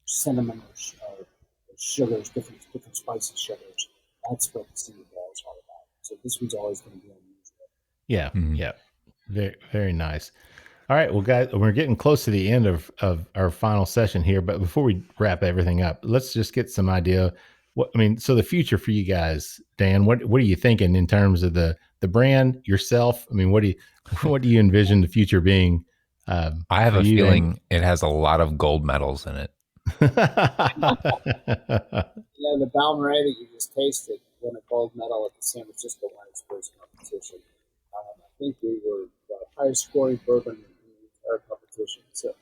cinnamon or sugars, different spicy sugars. That's what the single barrel is all about. So this one's always going to be unusual. Yeah, yeah, very, very nice. All right, well, guys, we're getting close to the end of our final session here, but before we wrap everything up, let's just get some idea. So the future for you guys, Dan, what are you thinking in terms of the brand, yourself? I mean, what do you envision the future being? I have a feeling it has a lot of gold medals in it. Yeah, the Balmaret that you just tasted won a gold medal at the San Francisco Wine Spirits competition. I think we were the highest scoring bourbon in the entire competition. So,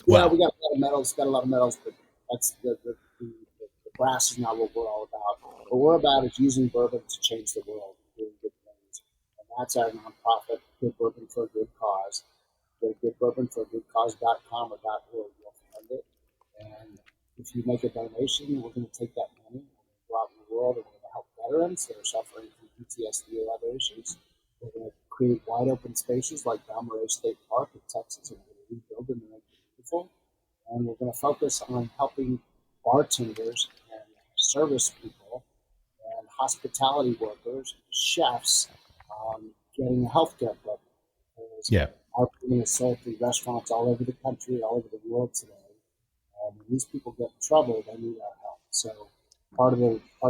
yeah, we got a lot of medals, but that's the brass is not what we're all about. What we're about is using bourbon to change the world, doing good things. And that's our nonprofit, Good Bourbon for a Good Cause. Go to goodbourbonforagoodcause.com or .org, you'll find it. And if if you make a donation, we're going to take that money, we're going to go out in the world, and we're going to help veterans that are suffering from PTSD or other issues. We're going to create wide open spaces like Balmorhea State Park in Texas, and we're going to rebuild them and make them beautiful. And we're going to focus on helping bartenders and service people and hospitality workers, chefs, getting a healthcare program. Our bourbon is sold through restaurants all over the country, all over the world today. And when these people get in trouble, they need our help. So part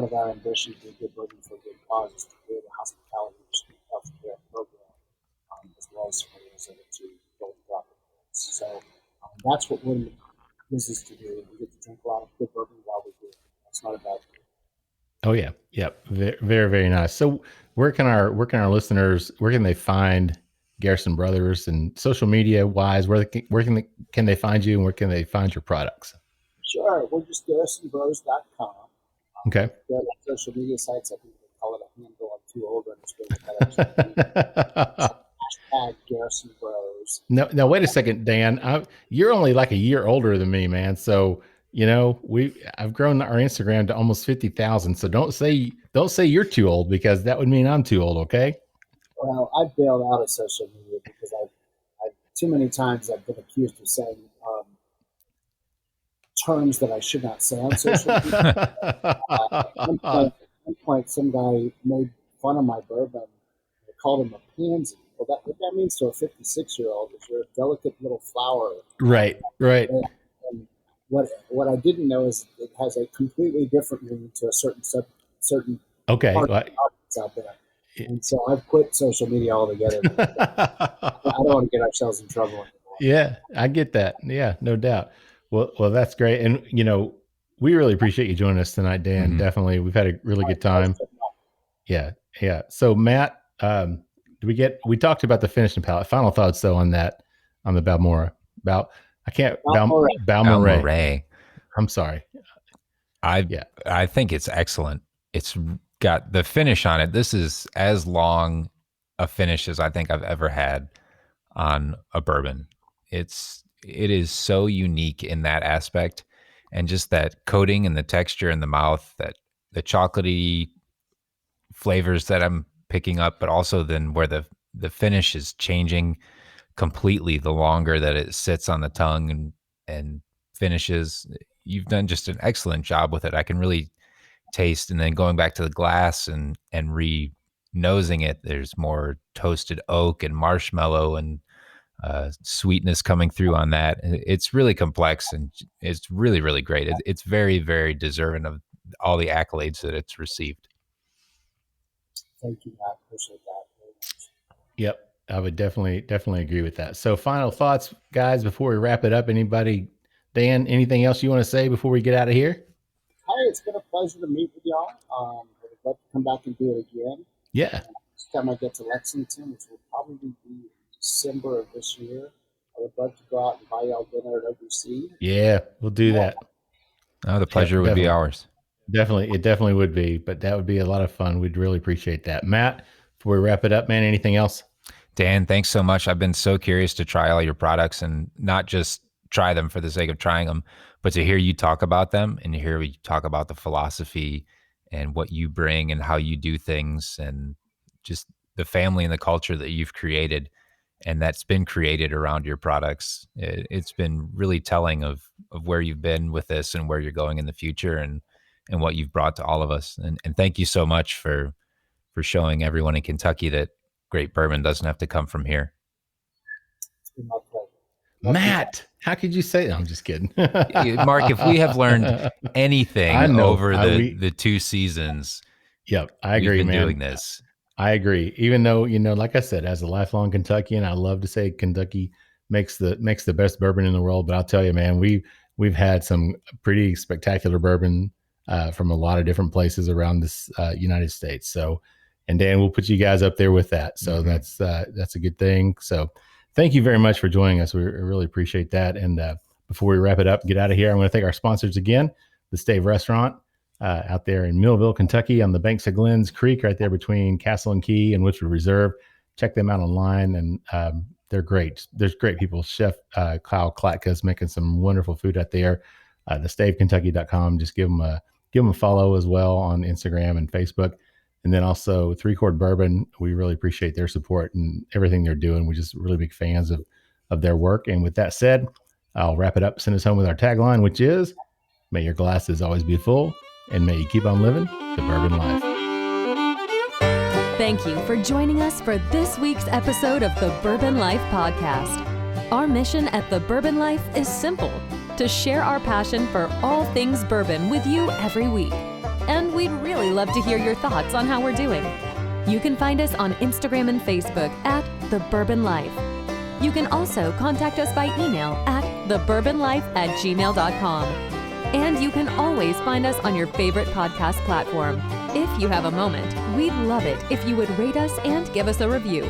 of our ambition to do good bourbon for a good cause is to create a hospitality industry healthcare program, as well as areas of it to philanthropic grants. So that's what we're in the business to do. We get to drink a lot of good bourbon while we do it. That's not a bad thing. Oh yeah, very, very, very nice. So where can our listeners, where can they find Garrison Brothers, and social media wise, where can they find you, and where can they find your products? Sure, we're just GarrisonBrothers.com. Okay. Social media sites, I think they call it a handle. I'm too old to understand. Hashtag Garrison Bros. No, wait a second, Dan. You're only like a year older than me, man. So I've grown our Instagram to almost 50,000. So don't say you're too old, because that would mean I'm too old. Okay. Well, I've bailed out of social media because I've too many times I've been accused of saying terms that I should not say on social media. At one point, some guy made fun of my bourbon. They called him a pansy. Well, what that means to a 56-year-old is you're a delicate little flower. Right. And what I didn't know is it has a completely different meaning to a certain okay part of the audience out there. And so I've quit social media altogether. I don't want to get ourselves in trouble anymore. Yeah, I get that. Yeah, no doubt. Well, that's great. And, we really appreciate you joining us tonight, Dan. Mm-hmm. Definitely. We've had a really good time. Yeah. So Matt, we talked about the finishing palate. Final thoughts though on the Balmorhea. Balmaret. I'm sorry. I think it's excellent. It's got the finish on it. This is as long a finish as I think I've ever had on a bourbon. It is so unique in that aspect, and just that coating and the texture in the mouth, that the chocolatey flavors that I'm picking up, but also then where the finish is changing completely the longer that it sits on the tongue and finishes. You've done just an excellent job with it. I can really taste, and then going back to the glass and re-nosing it, there's more toasted oak and marshmallow and sweetness coming through on that. It's really complex, and it's really, really great. It's very, very deserving of all the accolades that it's received. Thank you, Matt. Appreciate that very much. Yep, I would definitely agree with that. So final thoughts, guys, before we wrap it up. Anybody, Dan, anything else you want to say before we get out of here? Hey, it's been a pleasure to meet with y'all. I would love to come back and do it again. Yeah. Next time I get to Lexington, which will probably be December of this year, I would love to go out and buy y'all dinner at OBC. Yeah, we'll do that. Oh, the pleasure would be ours. Definitely. It definitely would be, but that would be a lot of fun. We'd really appreciate that. Matt, before we wrap it up, man, anything else? Dan, thanks so much. I've been so curious to try all your products, and not just try them for the sake of trying them, but to hear you talk about them and to hear you talk about the philosophy and what you bring and how you do things, and just the family and the culture that you've created and that's been created around your products. It's been really telling of where you've been with this and where you're going in the future, and what you've brought to all of us. And thank you so much for showing everyone in Kentucky that great bourbon doesn't have to come from here. It's been my pleasure. Matt, how could you say that? I'm just kidding. Mark, if we have learned anything over the 2 seasons, yep, I agree, we've been man. doing this. I agree. Even though, like I said, as a lifelong Kentuckian, I love to say Kentucky makes the best bourbon in the world. But I'll tell you, man, we've had some pretty spectacular bourbon from a lot of different places around this United States. So, and Dan, we'll put you guys up there with that. So that's a good thing. So thank you very much for joining us. We really appreciate that. And before we wrap it up and get out of here, I want to thank our sponsors again, the Stave Restaurant out there in Millville, Kentucky, on the banks of Glens Creek, right there between Castle and Key and Woodford Reserve. Check them out online, and they're great. There's great people. Chef Kyle Klatka is making some wonderful food out there. thestavekentucky.com. Just give them a follow as well on Instagram and Facebook. And then also 3 Chord Bourbon. We really appreciate their support and everything they're doing. We're just really big fans of their work. And with that said, I'll wrap it up. Send us home with our tagline, which is, may your glasses always be full, and may you keep on living the bourbon life. Thank you for joining us for this week's episode of the Bourbon Life Podcast. Our mission at the Bourbon Life is simple: to share our passion for all things bourbon with you every week. And we'd really love to hear your thoughts on how we're doing. You can find us on Instagram and Facebook at The Bourbon Life. You can also contact us by email at thebourbonlife@gmail.com. And you can always find us on your favorite podcast platform. If you have a moment, we'd love it if you would rate us and give us a review.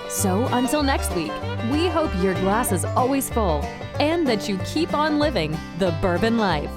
So until next week, we hope your glass is always full and that you keep on living the bourbon life.